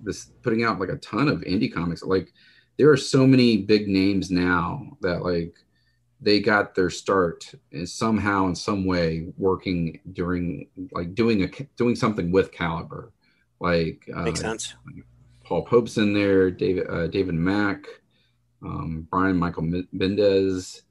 this, putting out like a ton of indie comics. Like there are so many big names now that like they got their start somehow in some way working during like doing something with Caliber. Like makes sense. Paul Pope's in there, David Mack, Brian Michael Mendez,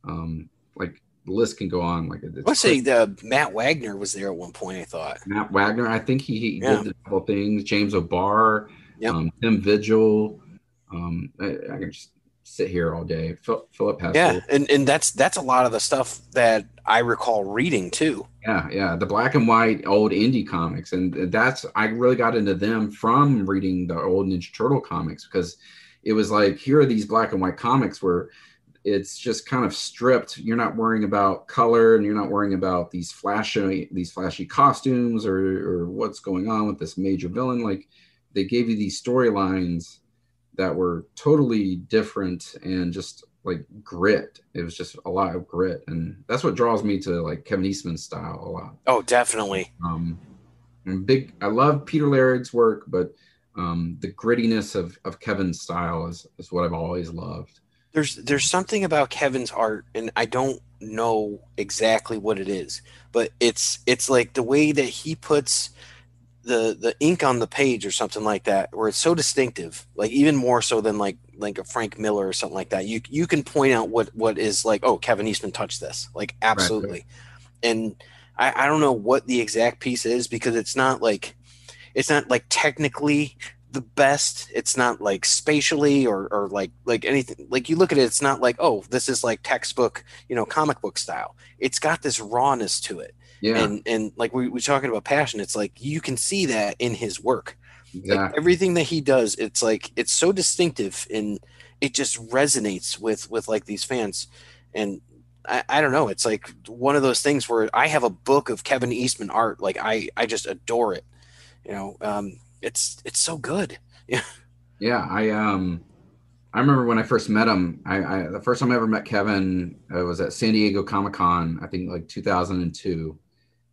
like the list can go on. Like I want to say the Matt Wagner was there at one point, I thought. Matt Wagner, I think he did a couple things. James O'Barr, Yep. Tim Vigil. I can just sit here all day. Philip Hessel. Yeah, and that's a lot of the stuff that I recall reading too. Yeah, the black and white old indie comics, and that's I really got into them from reading the old Ninja Turtle comics, because it was like, here are these black and white comics where it's just kind of stripped. You're not worrying about color, and you're not worrying about these flashy costumes or what's going on with this major villain. Like they gave you these storylines that were totally different and just like grit. It was just a lot of grit, and that's what draws me to like Kevin Eastman's style a lot. Oh, definitely. I love Peter Larraig's work, but the grittiness of Kevin's style is what I've always loved. There's something about Kevin's art, and I don't know exactly what it is, but it's like the way that he puts the ink on the page or something like that, where it's so distinctive, like even more so than like a Frank Miller or something like that. You can point out what is like, oh, Kevin Eastman touched this, like absolutely. Right. And I don't know what the exact piece is, because it's not like technically the best. It's not like spatially or like anything. Like you look at it, it's not like, oh, this is like textbook, comic book style. It's got this rawness to it. Yeah. And like we're talking about passion, it's like you can see that in his work. Exactly. Like everything that he does, it's like it's so distinctive, and it just resonates with like these fans. And I don't know, it's like one of those things where I have a book of Kevin Eastman art. Like I just adore it. It's so good. Yeah. Yeah. I remember when I first met him, I the first time I ever met Kevin was at San Diego Comic-Con, I think like 2002.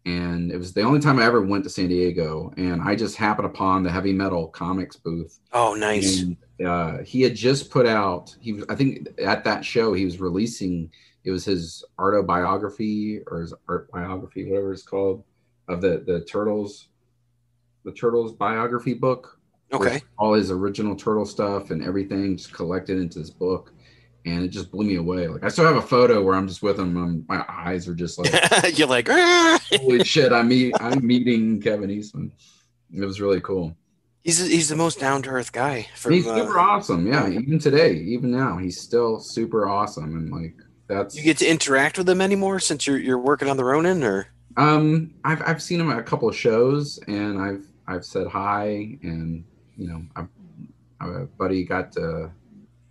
And it was the only time I ever went to San Diego, and I just happened upon the Heavy Metal Comics booth. Oh, nice. And, he had just put out, I think at that show he was releasing, it was his autobiography or his art biography, whatever it's called, of the Turtles biography book. Okay. All his original Turtle stuff and everything just collected into this book. And it just blew me away. Like I still have a photo where I'm just with him, and my eyes are just like, you're like, ah! Holy shit! I'm meeting Kevin Eastman. It was really cool. He's the most down to earth guy. He's super awesome. Yeah, even today, even now, he's still super awesome. And like that's. You get to interact with him anymore since you're working on the Ronin, or? I've seen him at a couple of shows, and I've said hi, and a buddy got to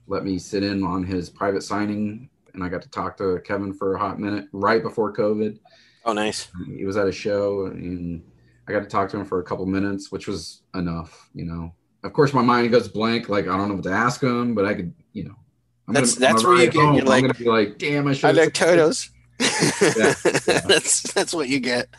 let me sit in on his private signing, and I got to talk to Kevin for a hot minute right before COVID. Oh, nice. He was at a show, and I got to talk to him for a couple minutes, which was enough. Of course, my mind goes blank. Like, I don't know what to ask him, but I could, that's where you get. You're like, I'm gonna be like, damn, I like turtles. Yeah. That's what you get.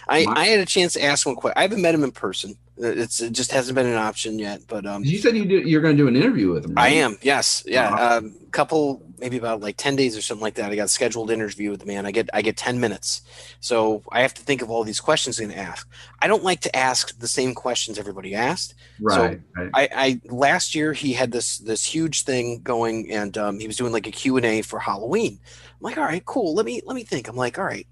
I had a chance to ask one question. I haven't met him in person. It just hasn't been an option yet. But you said you're going to do an interview with him, right? I am. Yes. Yeah. Couple, maybe about like 10 days or something like that. I got a scheduled interview with the man. I get 10 minutes. So I have to think of all these questions I'm going to ask. I don't like to ask the same questions everybody asked. Right. So I last year he had this huge thing going, and he was doing like a Q&A for Halloween. I'm like, all right, cool. Let me think. I'm like, all right,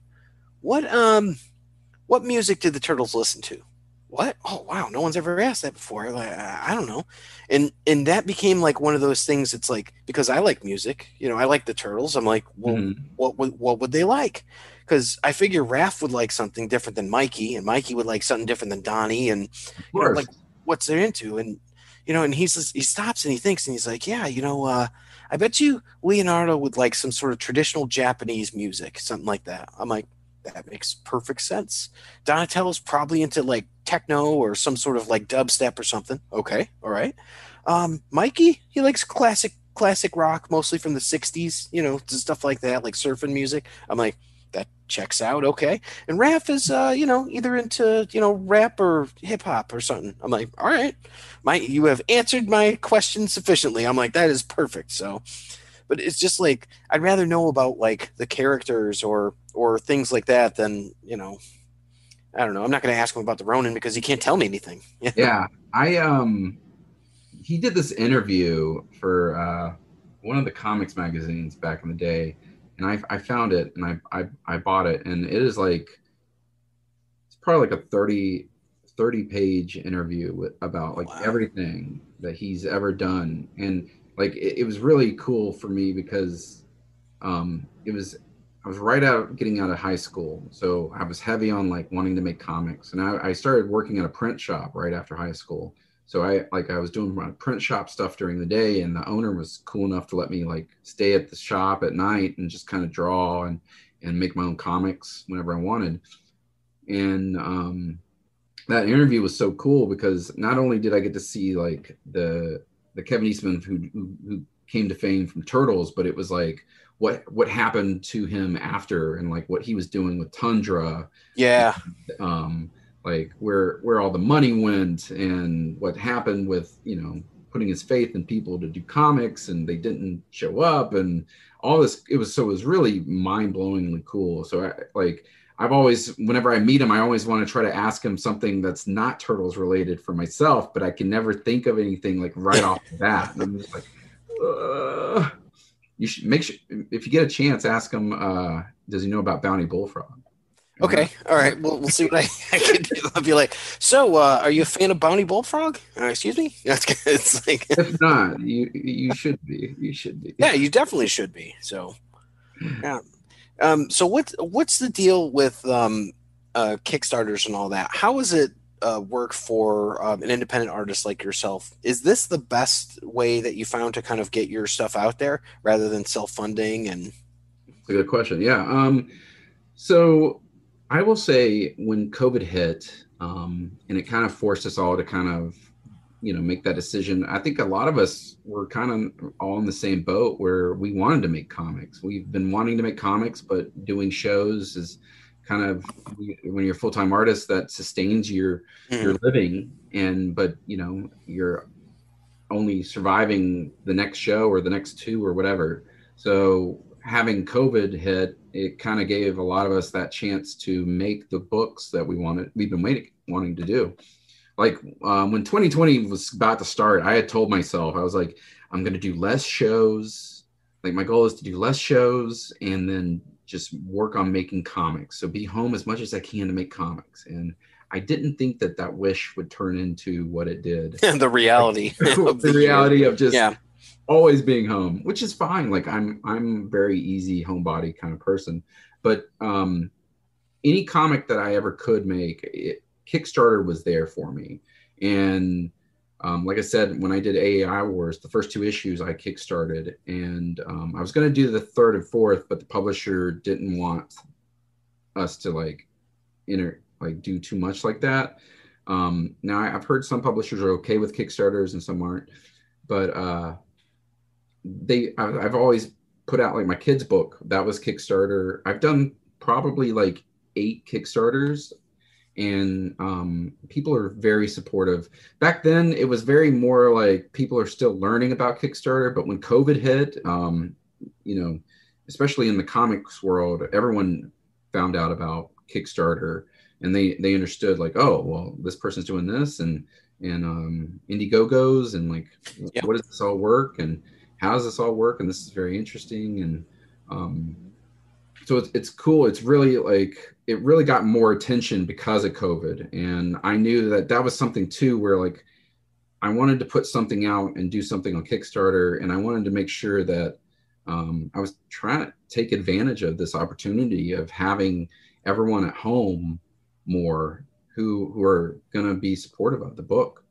what music did the Turtles listen to? What? Oh, wow. No one's ever asked that before. Like, I don't know. And that became like one of those things. It's like, because I like music, I like the Turtles. I'm like, well, what would they like? Because I figure Raph would like something different than Mikey, and Mikey would like something different than Donnie, and like what's they're into. And and he stops and he thinks, and he's like, yeah, I bet you Leonardo would like some sort of traditional Japanese music, something like that. I'm like, that makes perfect sense. Donatello's probably into like techno or some sort of like dubstep or something. Okay, all right. Mikey, he likes classic rock, mostly from the '60s, stuff like that, like surfing music. I'm like, that checks out, okay. And Raph is, either into rap or hip hop or something. I'm like, all right, you have answered my question sufficiently. I'm like, that is perfect. So, but it's just like I'd rather know about like the characters or things like that than I don't know. I'm not going to ask him about the Ronin because he can't tell me anything. Yeah, he did this interview for one of the comics magazines back in the day, and I found it and I bought it, and it is like it's probably like a 30 page interview about like everything that he's ever done, and like it was really cool for me because it was I was getting out of high school, so I was heavy on like wanting to make comics, and I started working at a print shop right after high school. So I was doing my print shop stuff during the day, and the owner was cool enough to let me like stay at the shop at night and just kind of draw and make my own comics whenever I wanted. And that interview was so cool because not only did I get to see like the Kevin Eastman who came to fame from Turtles, but it was like what happened to him after and like what he was doing with Tundra. Yeah. And, like where all the money went and what happened with, putting his faith in people to do comics and they didn't show up and all this. It was really mind-blowingly cool. So I've always, whenever I meet him, I always want to try to ask him something that's not Turtles related for myself, but I can never think of anything like right off the bat. And I'm just like, you should make sure if you get a chance, ask him, does he know about Bounty Bullfrog? Okay, all right. We'll see what I can do. I'll be like, so are you a fan of Bounty Bullfrog? Excuse me. It's like, if not, you should be. You should be. Yeah, you definitely should be. So, yeah. So what's the deal with Kickstarters and all that? How does it work for an independent artist like yourself? Is this the best way that you found to kind of get your stuff out there rather than self-funding? And it's a good question. Yeah. So I will say when COVID hit, and it kind of forced us all to kind of, make that decision. I think a lot of us were kind of all in the same boat where we wanted to make comics. We've been wanting to make comics, but doing shows is kind of, when you're a full-time artist, that sustains your living. But you're only surviving the next show or the next two or whatever. So having COVID hit, it kind of gave a lot of us that chance to make the books that we've been wanting to do. Like when 2020 was about to start, I had told myself, I was like, I'm going to do less shows. Like my goal is to do less shows and then just work on making comics. So be home as much as I can to make comics. And I didn't think that wish would turn into what it did. the reality. The reality of just always being home, which is fine. Like I'm very easy homebody kind of person, but any comic that I ever could make, Kickstarter was there for me. And like I said, when I did AAI Wars, the first 2 issues I kickstarted, and I was going to do the 3rd and 4th, but the publisher didn't want us to do too much like that. Now I've heard some publishers are okay with Kickstarters and some aren't, but I've always put out like my kids' book that was Kickstarter. I've done probably like 8 Kickstarters, and people are very supportive. Back then it was very more like people are still learning about Kickstarter, but when COVID hit, especially in the comics world, everyone found out about Kickstarter, and they understood like, oh well, this person's doing this, and Indiegogos, and like, what does this all work, and how does this all work, and this is very interesting. And so it's cool. It's really like, it really got more attention because of COVID. And I knew that was something too, where like, I wanted to put something out and do something on Kickstarter. And I wanted to make sure that I was trying to take advantage of this opportunity of having everyone at home more who are going to be supportive of the book.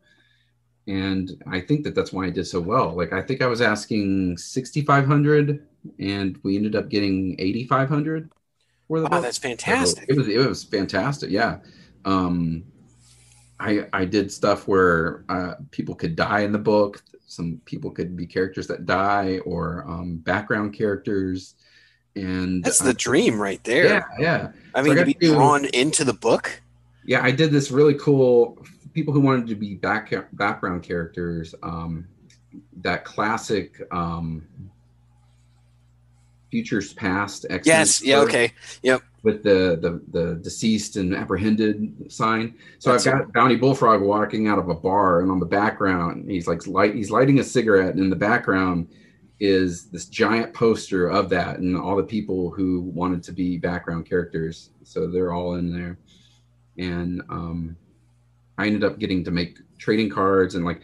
And I think that's why I did so well. Like, I think I was asking 6,500 and we ended up getting 8,500 for the book. That's fantastic. So it was fantastic. Yeah. I did stuff where people could die in the book. Some people could be characters that die, or background characters. And That's the dream right yeah, there. yeah. I So I mean, to got be to do, drawn into the book. yeah, I did this really cool, people who wanted to be background characters. That classic Futures Past X-Men Yes. Yeah. Okay. Yep. with the deceased and apprehended sign. So I've That's it. got Bounty Bullfrog walking out of a bar, and on the background, he's lighting a cigarette, and in the background is this giant poster of that, and all the people who wanted to be background characters. So they're all in there, and I ended up getting to make trading cards and like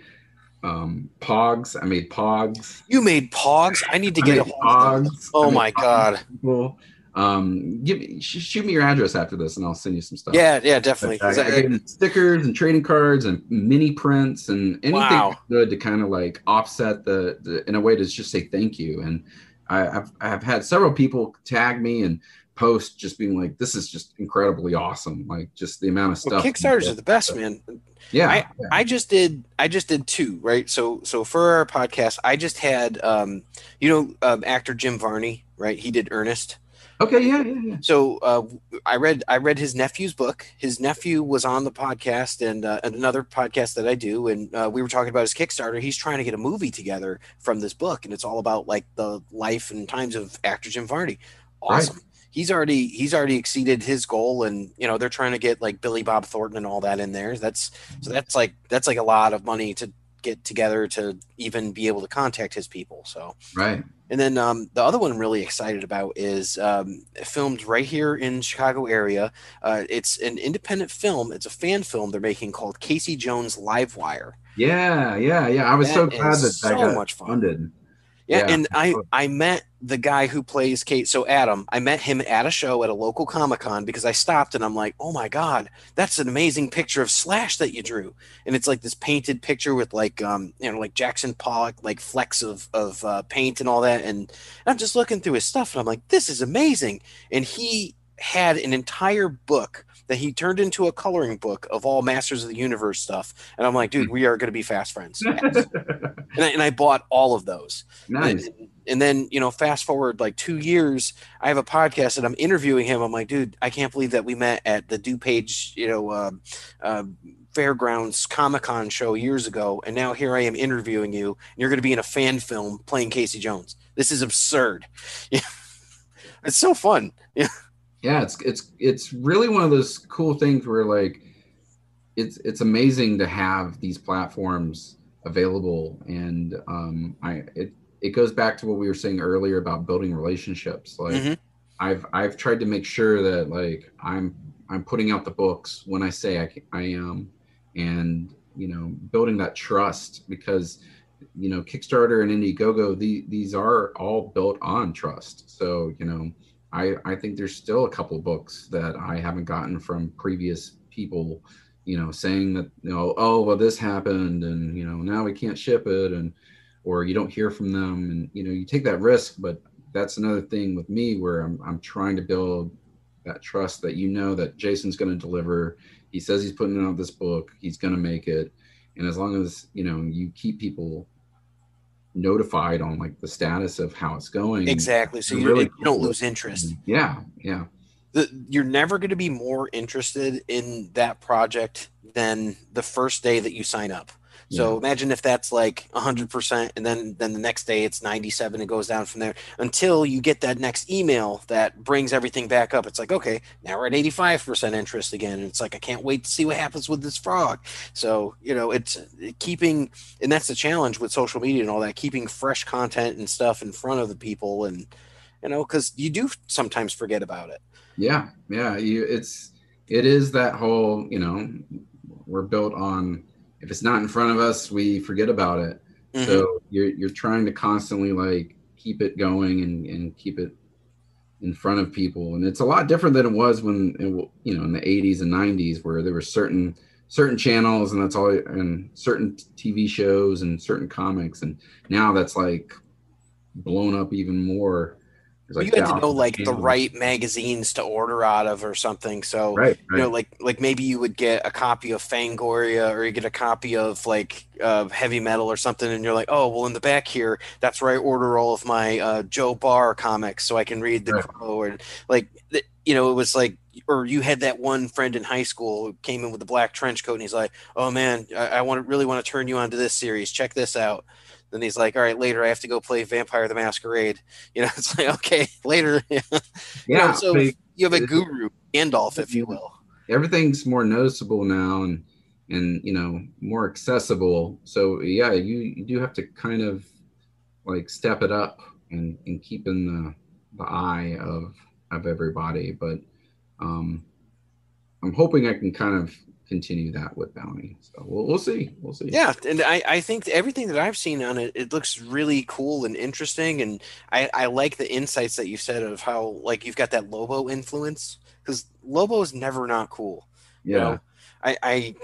Pogs. I made Pogs. You made Pogs. I need to I get a made hold of those. Pogs. I Oh made my Pogs God. for people. Shoot me your address after this, and I'll send you some stuff. Yeah. Yeah. But Definitely. I gave them stickers and trading cards and mini prints and anything Wow. good to kind of like offset the in a way to just say thank you. And I've had several people tag me and post just being like, this is just incredibly awesome. Like just the amount of Well, stuff. Kickstarters are the best, man. Yeah. I just did two, right? So for our podcast, I just had actor Jim Varney, right? He did Ernest. Okay. Yeah. So I read his nephew's book. His nephew was on the podcast and another podcast that I do, and we were talking about his Kickstarter. He's trying to get a movie together from this book, and it's all about like the life and times of actor Jim Varney. Right. Awesome. He's already exceeded his goal, and they're trying to get like Billy Bob Thornton and all that in there. That's like a lot of money to get together to even be able to contact his people. So Right. and then the other one I'm really excited about is filmed right here in Chicago area. It's an independent film. It's a fan film they're making called Casey Jones Livewire. Yeah. I was so That glad is that so got much fun. funded. Yeah, Yeah. and I met the guy who plays Kate. So Adam, I met him at a show at a local Comic Con because I stopped and I'm like, oh my God, that's an amazing picture of Slash that you drew. And it's like this painted picture with like like Jackson Pollock, like flecks of paint and all that. And I'm just looking through his stuff and I'm like, this is amazing. And he had an entire book that he turned into a coloring book of all Masters of the Universe stuff. And I'm like, dude, we are going to be fast friends. Yes. And I bought all of those. Nice. And then, fast forward like 2 years, I have a podcast and I'm interviewing him. I'm like, dude, I can't believe that we met at the DuPage, Fairgrounds Comic Con show years ago. And now here I am interviewing you. And you're going to be in a fan film playing Casey Jones. This is absurd. Yeah. It's so fun. Yeah. Yeah. It's really one of those cool things where like, it's amazing to have these platforms available. And it goes back to what we were saying earlier about building relationships. Like Mm-hmm. I've tried to make sure that like I'm putting out the books when I say I am, and building that trust, because Kickstarter and Indiegogo, these are all built on trust. So I think there's still a couple books that I haven't gotten from previous people, saying that, oh, well, this happened and, now we can't ship it, and, or you don't hear from them, and, you take that risk. But that's another thing with me where I'm trying to build that trust that, that Jason's going to deliver. He says he's putting out this book, he's going to make it. And as long as, you keep people notified on like the status of how it's going. Exactly. So you don't lose interest. Yeah. You're never going to be more interested in that project than the first day that you sign up. So imagine if that's like 100%, and then the next day it's 97 and goes down from there until you get that next email that brings everything back up. It's like, okay, now we're at 85% interest again. And it's like, I can't wait to see what happens with this frog. So, it's keeping, and that's the challenge with social media and all that, keeping fresh content and stuff in front of the people. And, because you do sometimes forget about it. Yeah. It is that whole, we're built on, if it's not in front of us, we forget about it. Mm-hmm. So you're trying to constantly like keep it going and keep it in front of people. And it's a lot different than it was when, in the 80s and 90s, where there were certain channels, and that's all, and certain TV shows and certain comics. And now that's like blown up even more. There's Well, you like had to know thousands of like the panels. right magazines to order out of or something. So, Right, right, like maybe you would get a copy of Fangoria or you get a copy of like Heavy Metal or something, and you're like, oh, well, in the back here, that's where I order all of my Joe Barr comics so I can read the right. Crow and it was like. Or you had that one friend in high school who came in with the black trench coat, and he's like, "Oh man, I really want to turn you on to this series. Check this out." Then he's like, "All right, later I have to go play Vampire the Masquerade." It's like, okay, later. Yeah, So like, you have a guru, Gandalf, if you will. everything's more noticeable now and more accessible. So yeah, you do have to kind of like step it up and keep in the eye of everybody. But um, I'm hoping I can kind of continue that with Bounty. So we'll see. We'll see. Yeah, and I think everything that I've seen on it, it looks really cool and interesting, and I like the insights that you said of how like you've got that Lobo influence because Lobo is never not cool. You Yeah. know, I I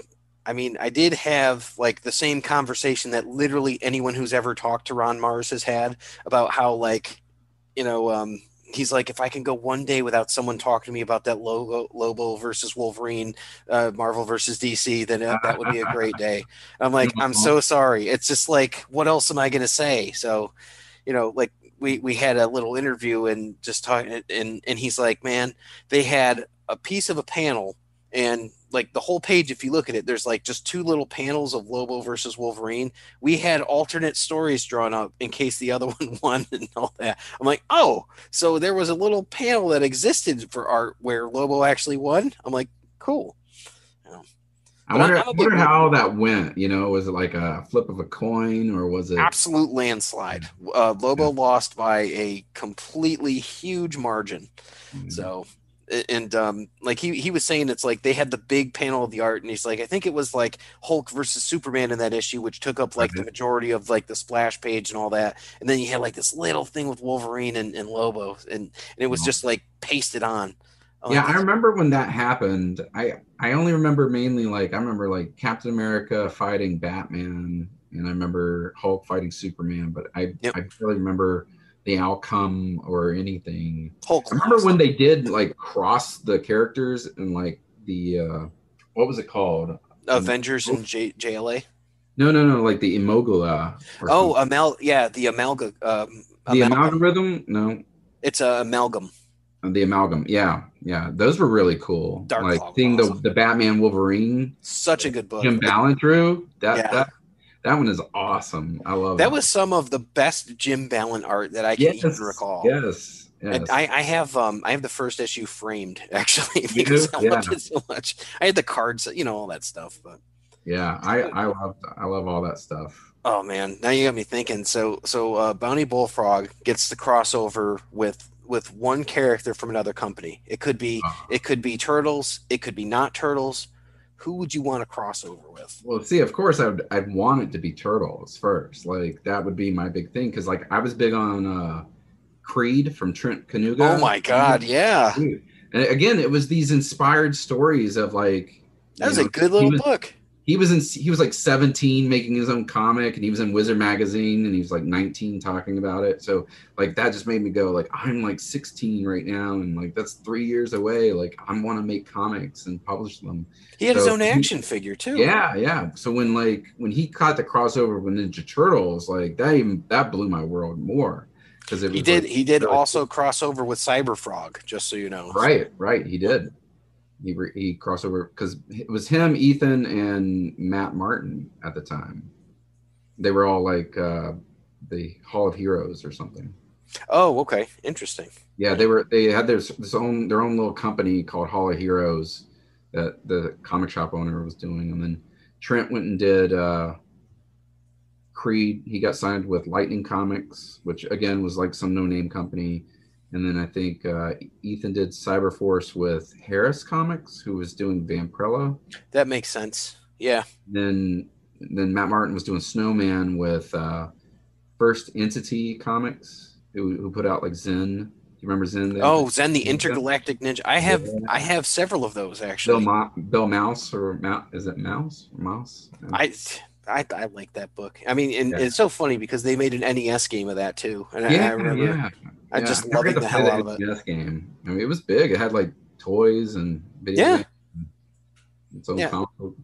I mean I did have like the same conversation that literally anyone who's ever talked to Ron Mars has had about how like you know, he's like, if I can go one day without someone talking to me about that Lobo versus Wolverine, Marvel versus DC, then that would be a great day. I'm like, I'm so sorry. It's just like, what else am I going to say? So, like we had a little interview and just talking, and he's like, man, they had a piece of a panel and like the whole page, if you look at it, there's like just two little panels of Lobo versus Wolverine. We had alternate stories drawn up in case the other one won and all that. I'm like, oh, so there was a little panel that existed for art where Lobo actually won. I'm like, cool. I But wonder, I'm a big how that went. Was it like a flip of a coin, or was it? absolute landslide. Yeah, Lobo lost by a completely huge margin. yeah. So, and like he was saying, it's like they had the big panel of the art, and he's like, I think it was like Hulk versus Superman in that issue, which took up like the Right. majority of like the splash page and all that. And then you had like this little thing with Wolverine and Lobo, and it was just like pasted on. I'm Yeah, like, I that's remember when that happened. I only remember mainly like I remember like Captain America fighting Batman, and I remember Hulk fighting Superman, but yep. I really remember the outcome or anything. Hulk I remember lost. when they did like cross the characters and like the what was it called? Avengers and JLA. No, like the Imogula or Oh, something. the The amalgam. amalgam? No, It's a amalgam. the amalgam. Yeah, yeah, those were really cool. Dark Like Claw was seeing awesome. the Batman Wolverine, Such a good book. Jim Ballant drew that Yeah, that one is awesome. I love that that was one. some of the best Jim Ballant art that I can even Yes, recall. yes, And yes. I have the first issue framed actually You because do? I Yeah, loved it so much. I had the cards, all that stuff. But yeah. I love all that stuff. oh man, now you got me thinking. So Bounty Bullfrog gets the crossover with one character from another company. Uh, It could be Turtles. It could be not Turtles. Who would you want to cross over with? well, see, of course, I'd want it to be Turtles first. Like that would be my big thing because like I was big on Creed from Trent Oh Kanuga. my God, yeah, Dude. And again, it was these inspired stories of like, that was a good little book. he was like 17 making his own comic, and he was in Wizard magazine, and he was like 19 talking about it. So like that just made me go like I'm like 16 right now, and like that's 3 years away. Like I want to make comics and publish them. He had his So own action figure too. yeah. So when he caught the crossover with Ninja Turtles, like that blew my world more because it He was did. like He did really also cool. cross over with Cyberfrog, just so you know. Right. He Yep. did. He crossed over because it was him, Ethan, and Matt Martin at the time. They were all like the Hall of Heroes or something. Oh, okay. Interesting. Yeah, they had their own little company called Hall of Heroes that the comic shop owner was doing, and then Trent went and did Creed. He got signed with Lightning Comics, which again was like some no name company. And then I think Ethan did Cyberforce with Harris Comics, who was doing Vampirella. That makes sense. Yeah. Then Matt Martin was doing Snowman with First Entity Comics, who put out like Zen. Do you remember Zen? Oh, Zen the Yeah. Intergalactic Ninja. I have several of those actually. Bill Mouse or is it Mouse or Mouse? I I like that book. I mean, and Yeah. it's so funny because they made an NES game of that too, and I Yeah, remember yeah. I Yeah, just I never got loving to the play hell the out of it. NES game. I mean, it was big. It had like toys and video Yeah, games, and its own yeah. console.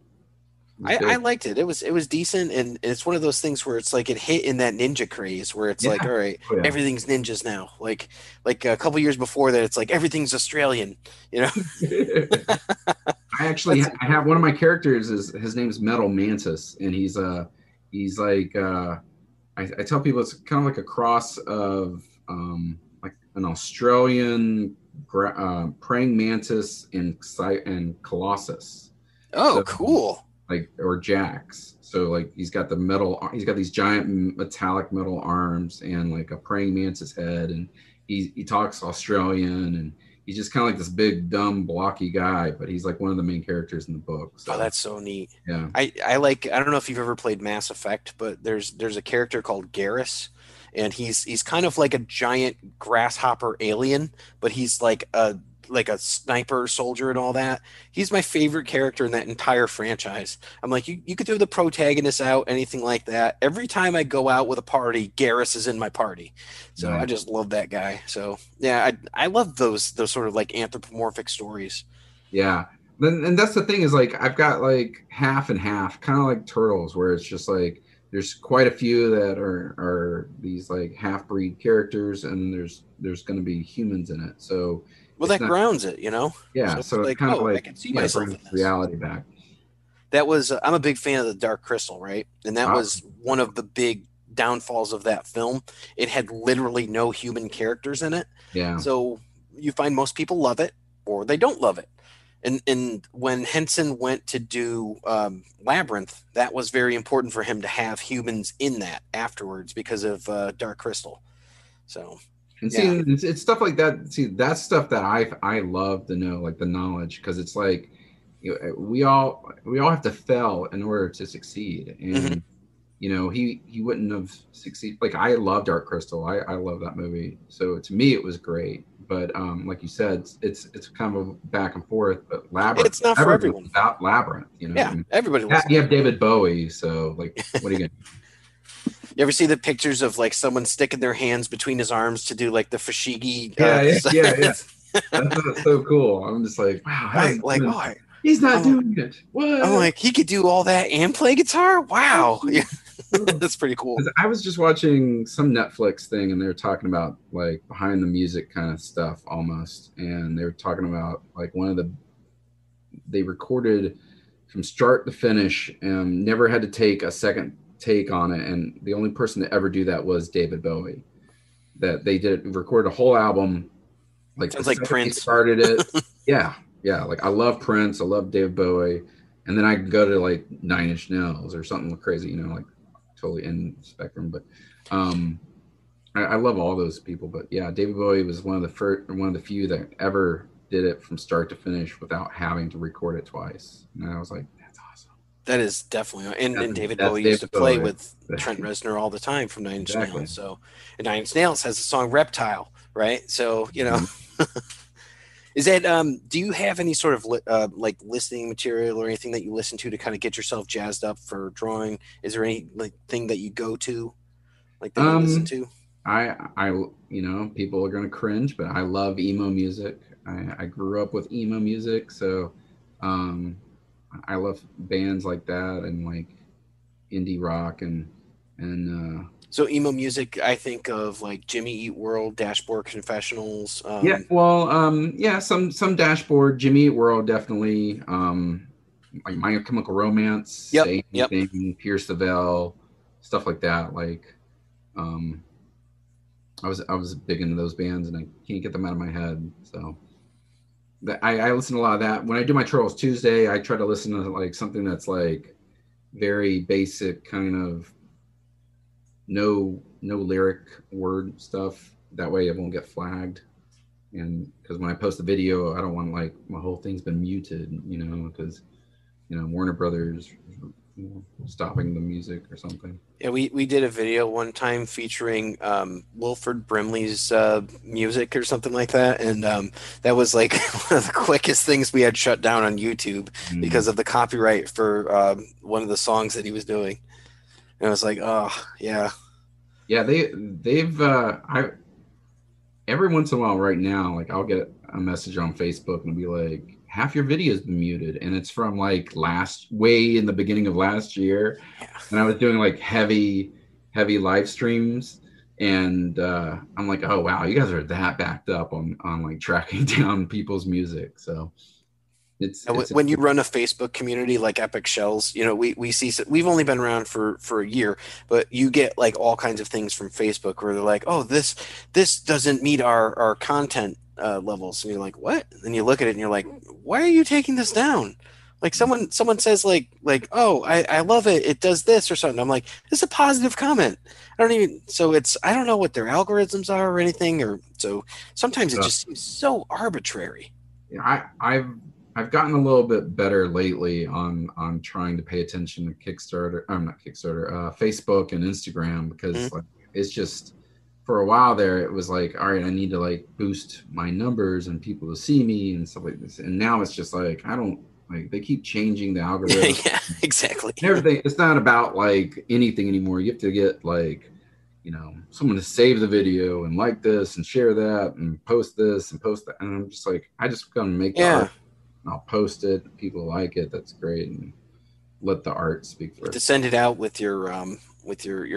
It was I big. liked it. It was decent, and it's one of those things where it's like it hit in that ninja craze where it's like, Yeah. all right, Oh yeah. everything's ninjas now. Like a couple years before that, it's like everything's Australian. You know, that's I have one of my characters is his name's Metal Mantis, and he's like I tell people it's kind of like a cross of like an Australian praying mantis and colossus. oh So cool. like or Jax. So like he's got these giant metallic metal arms and like a praying mantis head, and he talks Australian, and he's just kind of like this big dumb blocky guy, but he's like one of the main characters in the book. Oh, So that's so neat. yeah, I don't know if you've ever played Mass Effect, but there's a character called Garrus, and he's kind of like a giant grasshopper alien, but he's like a sniper soldier and all that. He's my favorite character in that entire franchise. I'm like, you could throw the protagonist out, anything like that. Every time I go out with a party, Garrus is in my party. So I nice. just love that guy. So yeah, I love those sort of like anthropomorphic stories. Yeah. Then and that's the thing is like I've got like half and half, kind of like turtles, where it's just like there's quite a few that are these like half breed characters, and there's going to be humans in it. So Well, it's that not grounds it, you know? yeah. So it's So it's like, kind of oh, I like can see yeah, it myself brings in this. reality back. That was, I'm a big fan of the Dark Crystal, right? And that Wow. was one of the big downfalls of that film. It had literally no human characters in it. Yeah. So you find most people love it or they don't love it. And when Henson went to do Labyrinth, that was very important for him to have humans in that afterwards because of Dark Crystal. So, And yeah. see, it's stuff like that. See, that's stuff that I love to know, like the knowledge, because it's like we all have to fail in order to succeed. Hmm. And he wouldn't have succeeded. Like I love Dark Crystal. I love that movie. So to me, it was great. But like you said, it's kind of a back and forth. But It's not for Labyrinth everyone. was about Labyrinth. Yeah, I mean, everybody yeah, loves you have Labyrinth. David Bowie. So like, what are you gonna? You ever see the pictures of like someone sticking their hands between his arms to do like the Fushigi? Yeah, yeah, yeah, yeah. That's so cool. I'm just like, wow, how's right? he Like, doing? oh, He's not I'm, doing it. I'm What? like, he could do all that and play guitar. Wow, yeah, that's pretty cool. 'Cause I was just watching some Netflix thing, and they were talking about like behind the music kind of stuff almost, and they were talking about like they recorded from start to finish and never had to take a second take on it, and the only person to ever do that was David Bowie. That they did recorded a whole album like the Sounds like second they Prince. started it. Yeah, yeah. Like I love Prince, I love David Bowie, and then I can go to like Nine Inch Nails or something crazy, like totally in spectrum. But I love all those people. But yeah, David Bowie was one of the first, one of the few that ever did it from start to finish without having to record it twice. And I was like, that's awesome. That is definitely, and David That's Bowie used to David play Bowie. with Trent Reznor all the time from Nine Inch Exactly. Nails. So, and Nine Inch Nails has the song Reptile, right? So, Mhm. is that do you have any sort of like listening material or anything that you listen to kind of get yourself jazzed up for drawing? Is there any like thing that you go to, like that you listen Um, to? people are gonna cringe, but I love emo music. I grew up with emo music, so um, I love bands like that and like indie rock and So emo music, I think of like Jimmy Eat World, Dashboard Confessionals. yeah, well, yeah, some Dashboard, Jimmy Eat World, definitely. Like My Chemical Romance, Yep, Say yep. Anything, Pierce the Veil, stuff like that. Like, um, I was big into those bands, and I can't get them out of my head. So I listen to a lot of that. When I do my Turtles Tuesday, I try to listen to like something that's like very basic, kind of no lyric word stuff. That way, it won't get flagged. And because when I post the video, I don't want like my whole thing's been muted, because Warner Brothers stopping the music or something. Yeah, we did a video one time featuring Wilford Brimley's music or something like that, and that was like one of the quickest things we had shut down on YouTube Mm. because of the copyright for one of the songs that he was doing. And I was like, oh yeah, Yeah, they've every once in a while right now, like I'll get a message on Facebook and it'll be like, half your video's been muted. And it's from like way in the beginning of last year. Yeah. And I was doing like heavy live streams. And I'm like, oh wow, you guys are that backed up on like tracking down people's music. So it's When you run a Facebook community like Epic Shells, we see we've only been around for a year, but you get like all kinds of things from Facebook where they're like, oh, this doesn't meet our content levels, and you're like, what? And you look at it and you're like, why are you taking this down? Like someone says like oh, I love it, it does this or something. I'm like, this is a positive comment. I don't know what their algorithms are or anything, or so sometimes it just seems so arbitrary. yeah, I've gotten a little bit better lately on trying to pay attention to Kickstarter. I'm not Kickstarter, Facebook and Instagram, because Mm-hmm. like it's just, for a while there it was like, all right, I need to like boost my numbers and people to see me and stuff like this. And now it's just like I don't like, they keep changing the algorithm Yeah, exactly. and everything. It's not about like anything anymore. You have to get like, someone to save the video and like this and share that and post this and post that. And I'm just like, I just gonna make the Yeah. art. I'll post it. People like it. That's great. And let the art speak for To itself. send it out with your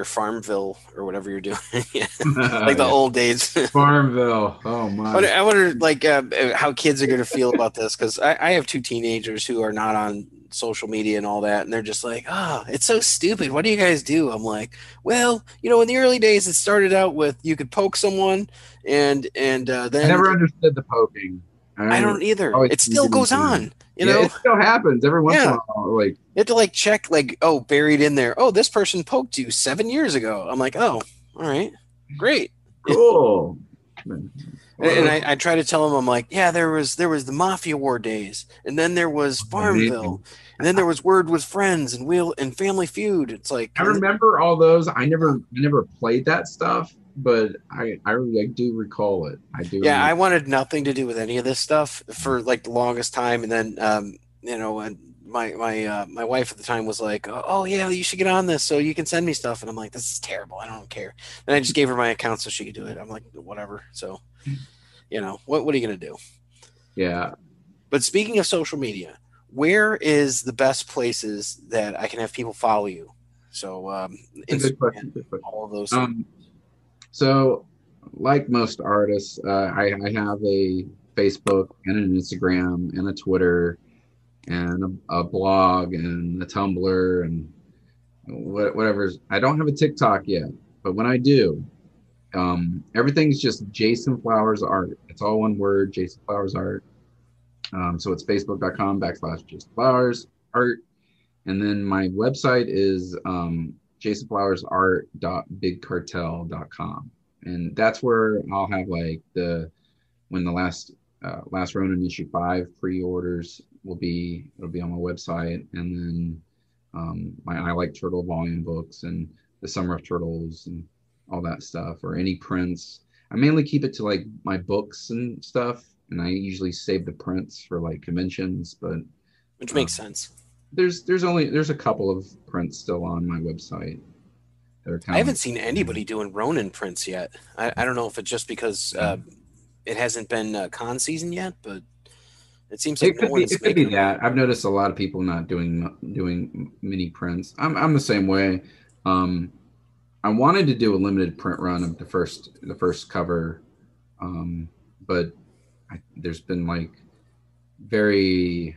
Farmville or whatever you're doing. Yeah, like the Yeah. old days. Farmville. Oh my. I wonder like how kids are going to feel about this, because I have two teenagers who are not on social media and all that, and they're just like, oh, it's so stupid, what do you guys do? I'm like, well, in the early days it started out with you could poke someone, and I then never understood the poking. I don't either, Always it still thinking, goes on, yeah, it still happens every once in a yeah. while. Like, You have to like check, like, oh, buried in there, oh, this person poked you 7 years ago. I'm like, oh, all right, great. cool. And I try to tell them, I'm like, yeah, there was the Mafia War days, and then there was Farmville, Amazing. and then there was Word with Friends and Wheel and Family Feud. It's like, I remember all those. I never played that stuff, but I do recall it. I do yeah, remember. I wanted nothing to do with any of this stuff for like the longest time, and then and my wife at the time was like, oh yeah, you should get on this so you can send me stuff, and I'm like, this is terrible, I don't care. And I just gave her my account so she could do it. I'm like, whatever. So what are you gonna do? Yeah. But speaking of social media, where is the best places that I can have people follow you? So It's a good Instagram, question. Good question. all of those. So, like most artists, I have a Facebook and an Instagram and a Twitter and a blog and a Tumblr and whatever. I don't have a TikTok yet, but when I do, everything's just Jason Flowers Art. It's all one word, Jason Flowers Art. So it's facebook.com/Jason Flowers Art. And then my website is jasonflowersart.bigcartel.com. And that's where I'll have like when the last Ronin issue 5 pre-orders it'll be on my website. And then my I Like Turtle volume books and the Summer of Turtles and all that stuff, or any prints. I mainly keep it to like my books and stuff, and I usually save the prints for like conventions. But Which uh, makes sense. there's a couple of prints still on my website that are I kind of haven't like, seen anybody doing Ronin prints yet. I don't know if it's just because yeah. it hasn't been con season yet, but it seems like It no could be one's it could be making them. that. I've noticed a lot of people not doing mini prints. I'm the same way. Um, I wanted to do a limited print run of the first cover, um, but there's been like very.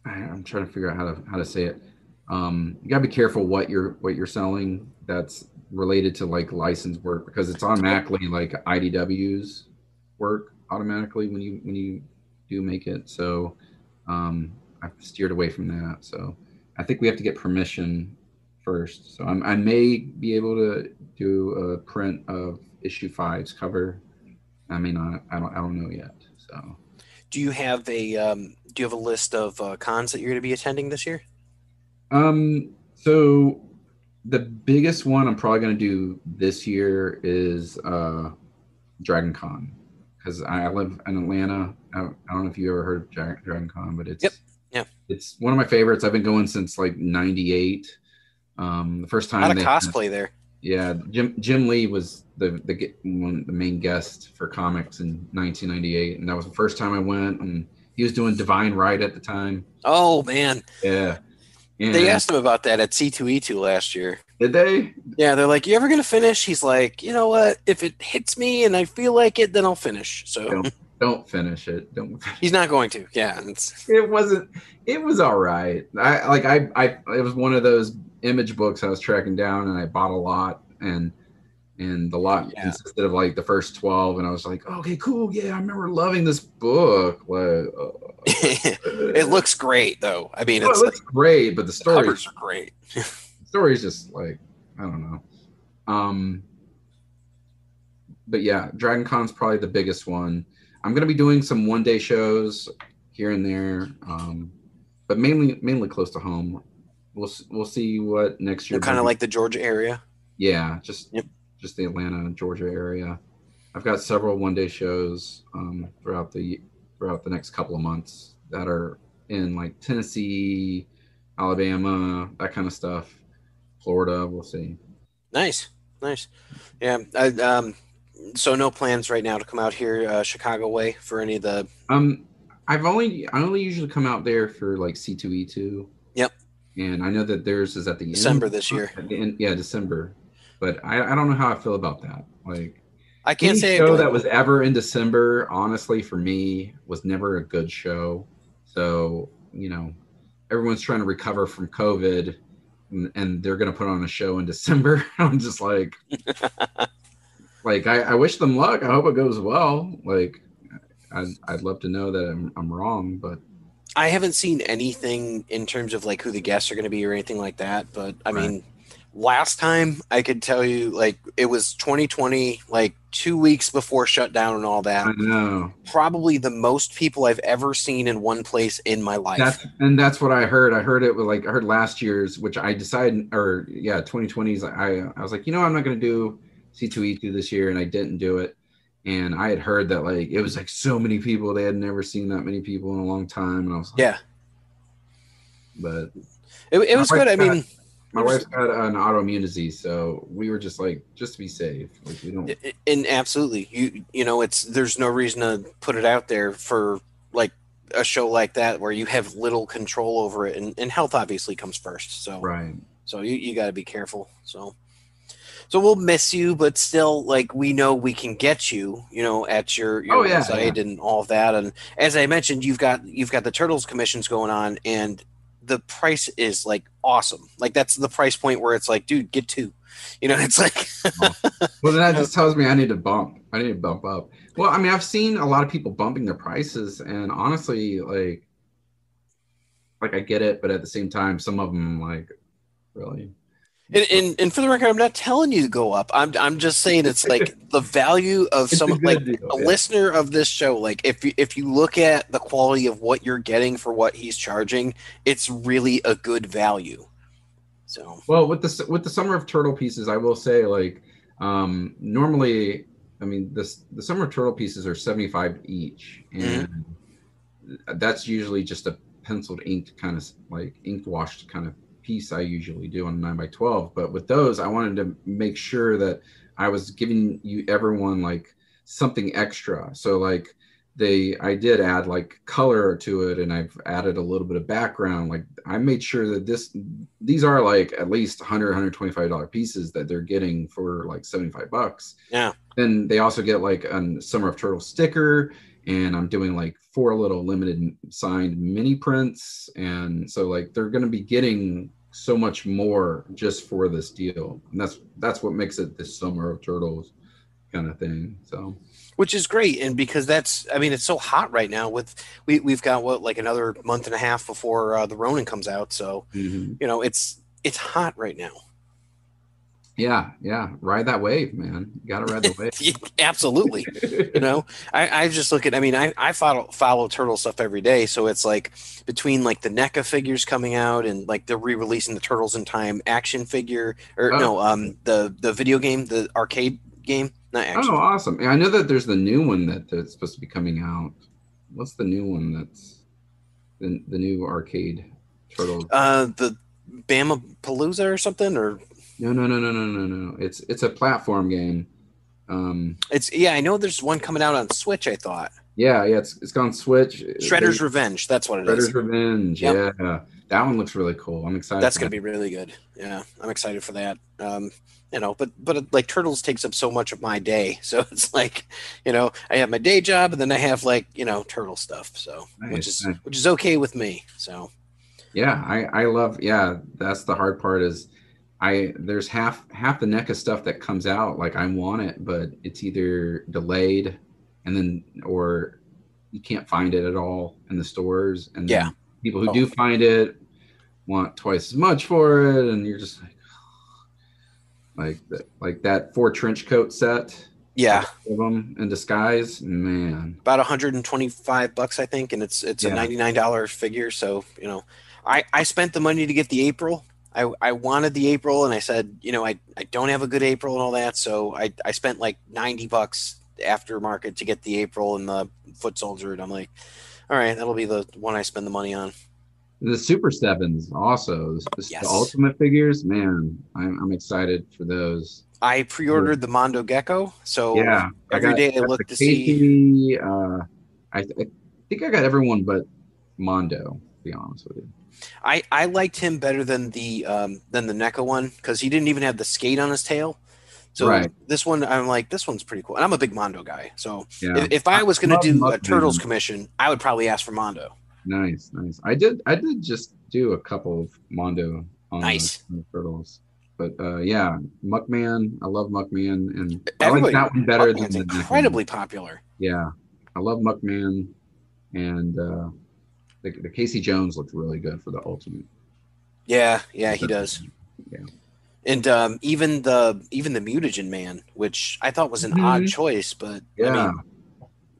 I'm trying to figure out how to say it. You gotta be careful what you're selling that's related to like licensed work, because it's automatically like IDW's work automatically when you do make it. So I've steered away from that. So I think we have to get permission first. So I may be able to do a print of issue 5's cover. I may not. I don't know yet. So Do you have a list of cons that you're going to be attending this year? so the biggest one I'm probably going to do this year is Dragon Con, because I live in Atlanta. I don't know if you ever heard of Dragon Con, but Yep. Yeah. it's one of my favorites. I've been going since like '98. The first A lot time of they had, cosplay there. Yeah, Jim Lee was the main guest for comics in 1998, and that was the first time I went. And he was doing Divine Right at the time. Oh man, Yeah, they and asked him about that at C2E2 last year. did they? Yeah, they're like, "You ever gonna finish?" He's like, "You know what? If it hits me and I feel like it, then I'll finish." So Don't finish it. Don't. he's not going to. Yeah, it's, It wasn't. It was all right. It was one of those image books I was tracking down, and I bought a lot, and the lot yeah. consisted of like the first 12, and I was like, okay, cool, yeah, I remember loving this book. Like, It looks great though. I mean, well, it it's looks like great, but the covers are great. the story's just like, I don't know. Um, but yeah, Dragon Con's probably the biggest one. I'm gonna be doing some one day shows here and there, but mainly close to home. We'll see what next year Kind of brings. like the Georgia area. Yeah, Yep. just the Atlanta, Georgia area. I've got several one day shows throughout the next couple of months that are in like Tennessee, Alabama, that kind of stuff. Florida, we'll see. Nice, nice. Yeah. So no plans right now to come out here Chicago way for any of the. Um, I only usually come out there for like C2E2, Yep. and I know that theirs is at the end. December this year. At the end, yeah, December. But I don't know how I feel about that. Like I can't any say I show blame that was him. ever in December, honestly, for me, was never a good show. So, everyone's trying to recover from COVID, and they're going to put on a show in December. I'm just like I wish them luck. I hope it goes well. Like, I'd love to know that I'm wrong, but I haven't seen anything in terms of like who the guests are going to be or anything like that. But I right. mean, last time I could tell you, like it was 2020, like 2 weeks before shutdown and all that. I know. Probably the most people I've ever seen in one place in my life. That's what I heard. I heard it was like I heard last year's, which I decided, or yeah, 2020's. I was like, I'm not going to do C2E2 this year, and I didn't do it. And I had heard that like it was like so many people, they had never seen that many people in a long time, and I was like, Yeah, but it was good. I mean, my wife's got an autoimmune disease, so we were just like, just to be safe, like we don't. and absolutely, it's there's no reason to put it out there for like a show like that where you have little control over it, and health obviously comes first. So Right. so you got to be careful. So we'll miss you, but still, like we know we can get you, at your Oh yeah, website yeah. and all of that. And as I mentioned, you've got the Turtles commissions going on, and the price is like awesome. Like that's the price point where it's like, dude, get two. It's like, Well, then that just tells me I need to bump. I need to bump up. Well, I mean, I've seen a lot of people bumping their prices, and honestly, like I get it, but at the same time, some of them like really. and for the record, I'm not telling you to go up. I'm just saying it's like the value of It's a some good like deal, a yeah. listener of this show. Like if you look at the quality of what you're getting for what he's charging, it's really a good value. So Well, with the Summer of Turtle pieces, I will say like normally, I mean the Summer of Turtle pieces are 75 each, and that's usually just a penciled inked kind of like inked washed kind of piece I usually do on a 9x12. But with those, I wanted to make sure that I was giving everyone like something extra. So like I did add like color to it, and I've added a little bit of background. Like I made sure that these are like at least $100, $125 pieces that they're getting for like $75. yeah. Then they also get like a Summer of Turtle sticker, and I'm doing like 4 little limited signed mini prints, and so like they're going to be getting so much more just for this deal, and that's what makes it this Summer of Turtles kind of thing. So Which is great, and because I mean, it's so hot right now. We've got what like another month and a half before the Ronin comes out, so it's hot right now. yeah, ride that wave, man. You gotta ride the wave. Absolutely. I just look at. I mean, I follow turtle stuff every day, so it's like between like the NECA figures coming out and like they're re-releasing the Turtles in Time action figure, or the video game, the arcade game, not action. Oh, awesome! And I know that there's the new one that's supposed to be coming out. What's the new one? That's the new arcade Turtles. The Bama Palooza or something, or No, no, no, no, no, no, no. It's a platform game. I know there's one coming out on Switch, I thought. Yeah, yeah. It's gone Switch. Shredder's Revenge, that's what it is. Shredder's Revenge. Yep. Yeah, that one looks really cool. I'm excited That's for going to that. be really good. Yeah, I'm excited for that. But like Turtles takes up so much of my day, so it's like, I have my day job and then I have like Turtle stuff. So Nice, nice. which is okay with me. So Yeah, I love. Yeah, that's the hard part is, there's half the NECA stuff that comes out like I want it, but it's either delayed, and then or you can't find it at all in the stores, and yeah. then people who Oh do find it want twice as much for it, and you're just like that 4 trench coat set. I yeah, got of them in disguise, man. about $125, I think, and it's a Yeah, $99 figure. So I spent the money to get the April. I wanted the April, and I said, I don't have a good April and all that, so I spent like $90 aftermarket to get the April and the foot soldier, and I'm like, all right, that'll be the one I spend the money on. the Super Sevens also, the Yes, Ultimate figures, man. I'm excited for those. I pre-ordered the Mondo Gecko, so Yeah, every day I got the look to see. Casey. I think I got everyone but Mondo. To be honest with you. I liked him better than the NECA one because he didn't even have the skate on his tail. So Right. this one, I'm like, this one's pretty cool. And I'm a big Mondo guy. So Yeah. if I I was going to love do a Turtles Muckman. commission, I would probably ask for Mondo. Nice, nice. I did just do a couple of Mondo Nice. on the Turtles, but yeah, Muckman. I love Muckman, and I like Everybody, that one better than Muckman's the NECA one. incredibly popular. Yeah, I love Muckman, and the Casey Jones looked really good for the Ultimate. Yeah, yeah, he does. Yeah. And even the Mutagen Man, which I thought was an odd Mhm. choice, but I Yeah.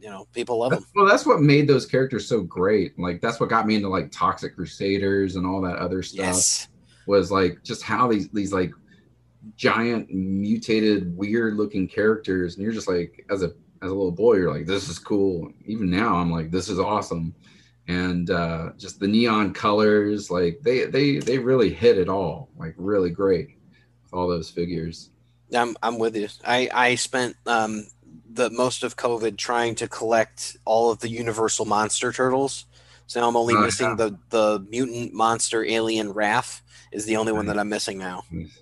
mean, people love him. That's what made those characters so great. Like that's what got me into like Toxic Crusaders and all that other stuff, Yes. was like just how these like giant mutated weird looking characters, and you're just like as a little boy you're like, this is cool. Even now I'm like, this is awesome. And just the neon colors, like they really hit it all like really great with all those figures. I'm with you. I spent the most of COVID trying to collect all of the Universal Monster Turtles. So now I'm only missing Yeah, the mutant monster alien Raph is the only one nice, that I'm missing now. nice.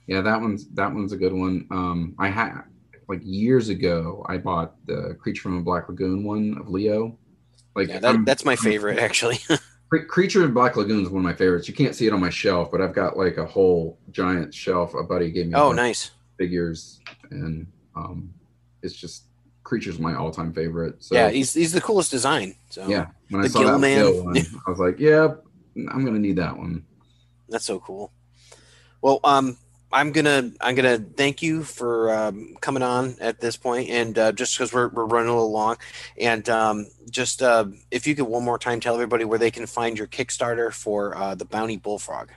Yeah, that one's a good one. I had like years ago, I bought the Creature from the Black Lagoon one of Leo. Yeah, Like that's my favorite actually. Creature of Black Lagoon is one of my favorites. You can't see it on my shelf, but I've got like a whole giant shelf. A buddy gave me a Oh, bunch of nice. figures, and it's just Creature's my all-time favorite. Yeah, So he's the coolest design. So yeah, when I the saw Gill that Man, Leo one, I was like, yep, I'm gonna need that one. that's so cool. Well, I'm gonna thank you for coming on at this point, and just because we're running a little long, and just if you could one more time tell everybody where they can find your Kickstarter for the Bounty Bullfrog.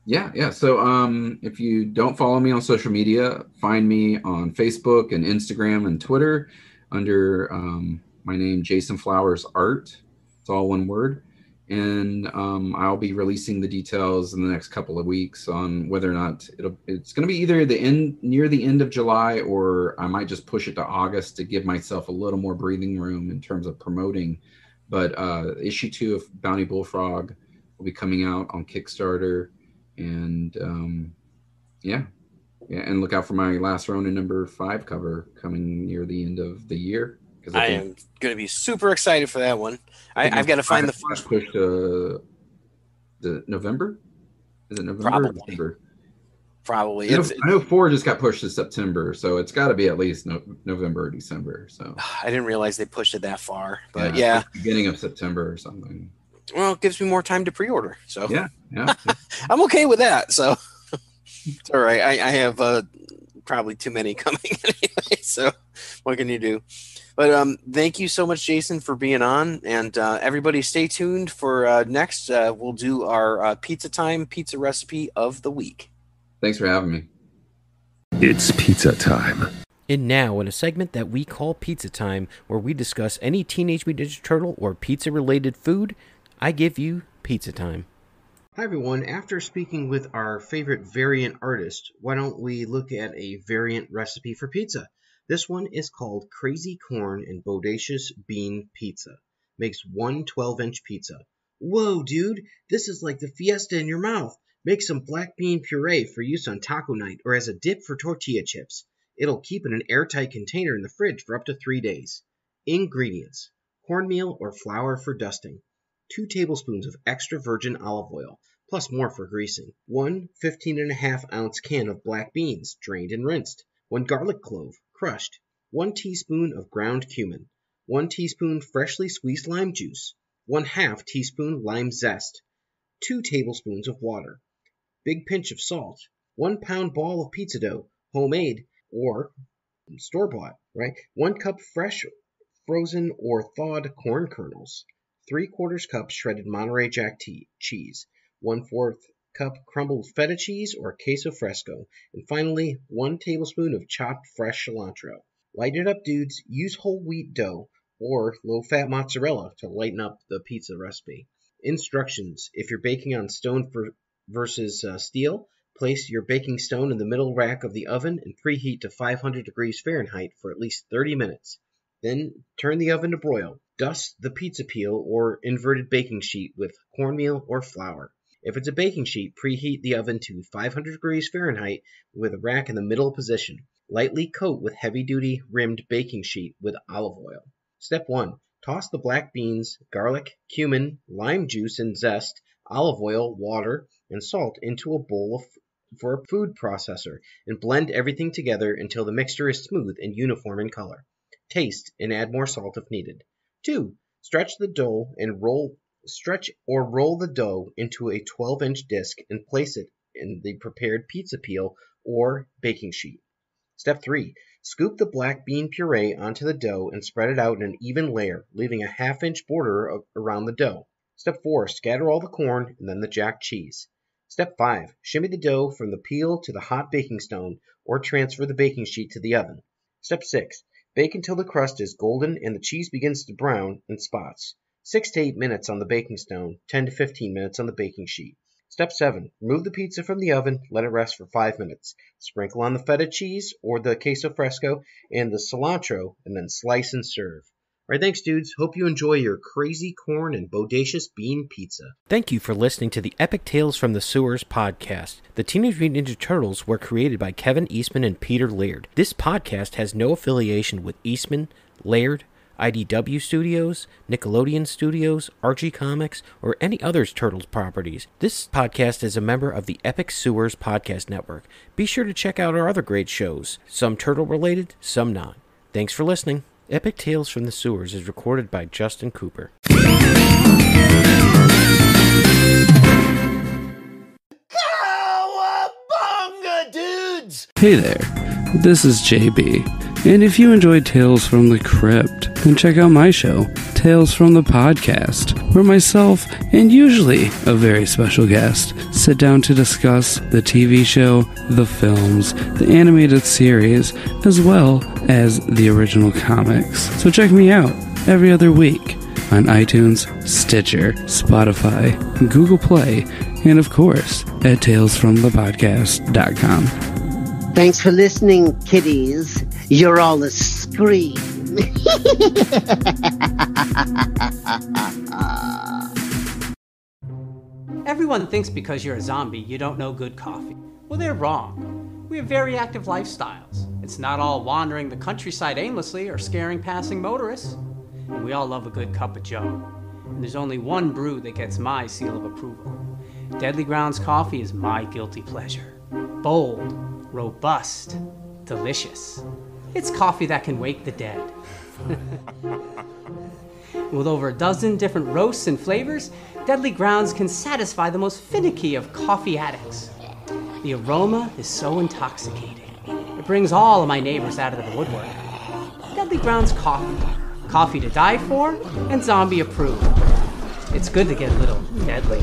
Yeah, yeah. So if you don't follow me on social media, find me on Facebook and Instagram and Twitter under my name, Jason Flowers Art. It's all one word. And I'll be releasing the details in the next couple of weeks on whether or not it's going to be either near the end of July, or I might just push it to August to give myself a little more breathing room in terms of promoting. But issue 2 of Bounty Bullfrog will be coming out on Kickstarter, and yeah, yeah, and look out for my Last Ronin #5 cover coming near the end of the year, because I am going to be super excited for that one. I think I've got to find the might first push to the November. Is it November or probably December? probably I know 4 just got pushed to September, so it's got to be at least November or December. So I didn't realize they pushed it that far, but yeah, it's yeah, like beginning of September or something. well, it gives me more time to pre-order, so Yeah, yeah, yeah. I'm okay with that. So it's all right. I have probably too many coming anyway. So what can you do? But thank you so much, Jason, for being on, and everybody, stay tuned for next. We'll do our pizza time pizza recipe of the week. Thanks for having me. It's pizza time. And now, in a segment that we call Pizza Time, where we discuss any Teenage Mutant Ninja Turtle or pizza-related food, I give you Pizza Time. Hi everyone, after speaking with our favorite variant artist, why don't we look at a variant recipe for pizza? This one is called Crazy Corn and Bodacious Bean Pizza. Makes one 12-inch pizza. Whoa dude, this is like the fiesta in your mouth. Make some black bean puree for use on taco night or as a dip for tortilla chips. It'll keep in an airtight container in the fridge for up to 3 days. Ingredients: cornmeal or flour for dusting, 2 tablespoons of extra virgin olive oil, plus more for greasing, 1 15.5-ounce can of black beans, drained and rinsed, 1 garlic clove, crushed, 1 teaspoon of ground cumin, 1 teaspoon freshly squeezed lime juice, 1/2 teaspoon lime zest, 2 tablespoons of water, big pinch of salt, 1 pound ball of pizza dough, homemade or store-bought, right? 1 cup fresh, frozen, or thawed corn kernels, 3/4 cup shredded Monterey Jack cheese, 1/4 cup crumbled feta cheese or queso fresco, and finally 1 tablespoon of chopped fresh cilantro. Lighten it up, dudes. Use whole wheat dough or low-fat mozzarella to lighten up the pizza recipe. Instructions: if you're baking on stone versus steel, place your baking stone in the middle rack of the oven and preheat to 500 degrees Fahrenheit for at least 30 minutes. Then turn the oven to broil. Dust the pizza peel or inverted baking sheet with cornmeal or flour. If it's a baking sheet, preheat the oven to 500 degrees Fahrenheit with a rack in the middle position. Lightly coat with heavy-duty rimmed baking sheet with olive oil. Step 1. Toss the black beans, garlic, cumin, lime juice and zest, olive oil, water, and salt into a bowl for a food processor and blend everything together until the mixture is smooth and uniform in color. Taste and add more salt if needed. 2. Stretch or roll the dough into a 12-inch disc and place it in the prepared pizza peel or baking sheet. Step 3. Scoop the black bean puree onto the dough and spread it out in an even layer, leaving a half-inch border around the dough. Step 4. Scatter all the corn and then the jack cheese. Step 5. Shimmy the dough from the peel to the hot baking stone or transfer the baking sheet to the oven. Step 6. Bake until the crust is golden and the cheese begins to brown in spots. 6 to 8 minutes on the baking stone, 10 to 15 minutes on the baking sheet. Step 7. Remove the pizza from the oven, let it rest for 5 minutes. Sprinkle on the feta cheese or the queso fresco and the cilantro, and then slice and serve. Alright, thanks dudes. Hope you enjoy your crazy corn and bodacious bean pizza. Thank you for listening to the Epic Tales from the Sewers podcast. The Teenage Mutant Ninja Turtles were created by Kevin Eastman and Peter Laird. This podcast has no affiliation with Eastman, Laird, IDW Studios, Nickelodeon Studios, Archie Comics, or any other Turtles properties. This podcast is a member of the Epic Sewers Podcast Network. Be sure to check out our other great shows, some turtle-related, some not. Thanks for listening. Epic Tales from the Sewers is recorded by Justin Cooper. Cowabunga, dudes! Hey there, this is JB, and if you enjoyed Tales from the Crypt, then check out my show, Tales from the Podcast, where myself, and usually a very special guest, sit down to discuss the TV show, the films, the animated series, as well as the original comics. So check me out every other week on iTunes, Stitcher, Spotify, Google Play, and of course at talesfromthepodcast.com. Thanks for listening, kiddies. You're all a scream. Everyone thinks because you're a zombie, you don't know good coffee. Well, they're wrong. We have very active lifestyles. It's not all wandering the countryside aimlessly or scaring passing motorists. And we all love a good cup of joe. And there's only one brew that gets my seal of approval. Deadly Grounds coffee is my guilty pleasure. Bold, robust, delicious. It's coffee that can wake the dead. With over a dozen different roasts and flavors, Deadly Grounds can satisfy the most finicky of coffee addicts. The aroma is so intoxicating. It brings all of my neighbors out of the woodwork. Deadly Grounds coffee. Coffee to die for and zombie approved. It's good to get a little deadly.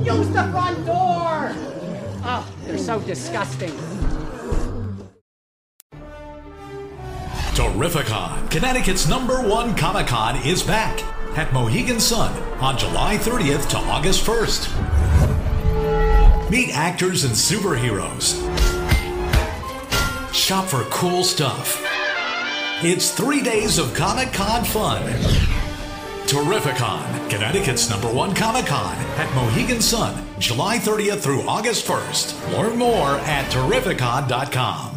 Use the front door! Oh, they're so disgusting. Terrificon, Connecticut's #1 Comic-Con, is back at Mohegan Sun on July 30th to August 1st. Meet actors and superheroes. Shop for cool stuff. It's 3 days of Comic-Con fun. Terrificon, Connecticut's #1 Comic-Con at Mohegan Sun, July 30th through August 1st. Learn more at Terrificon.com.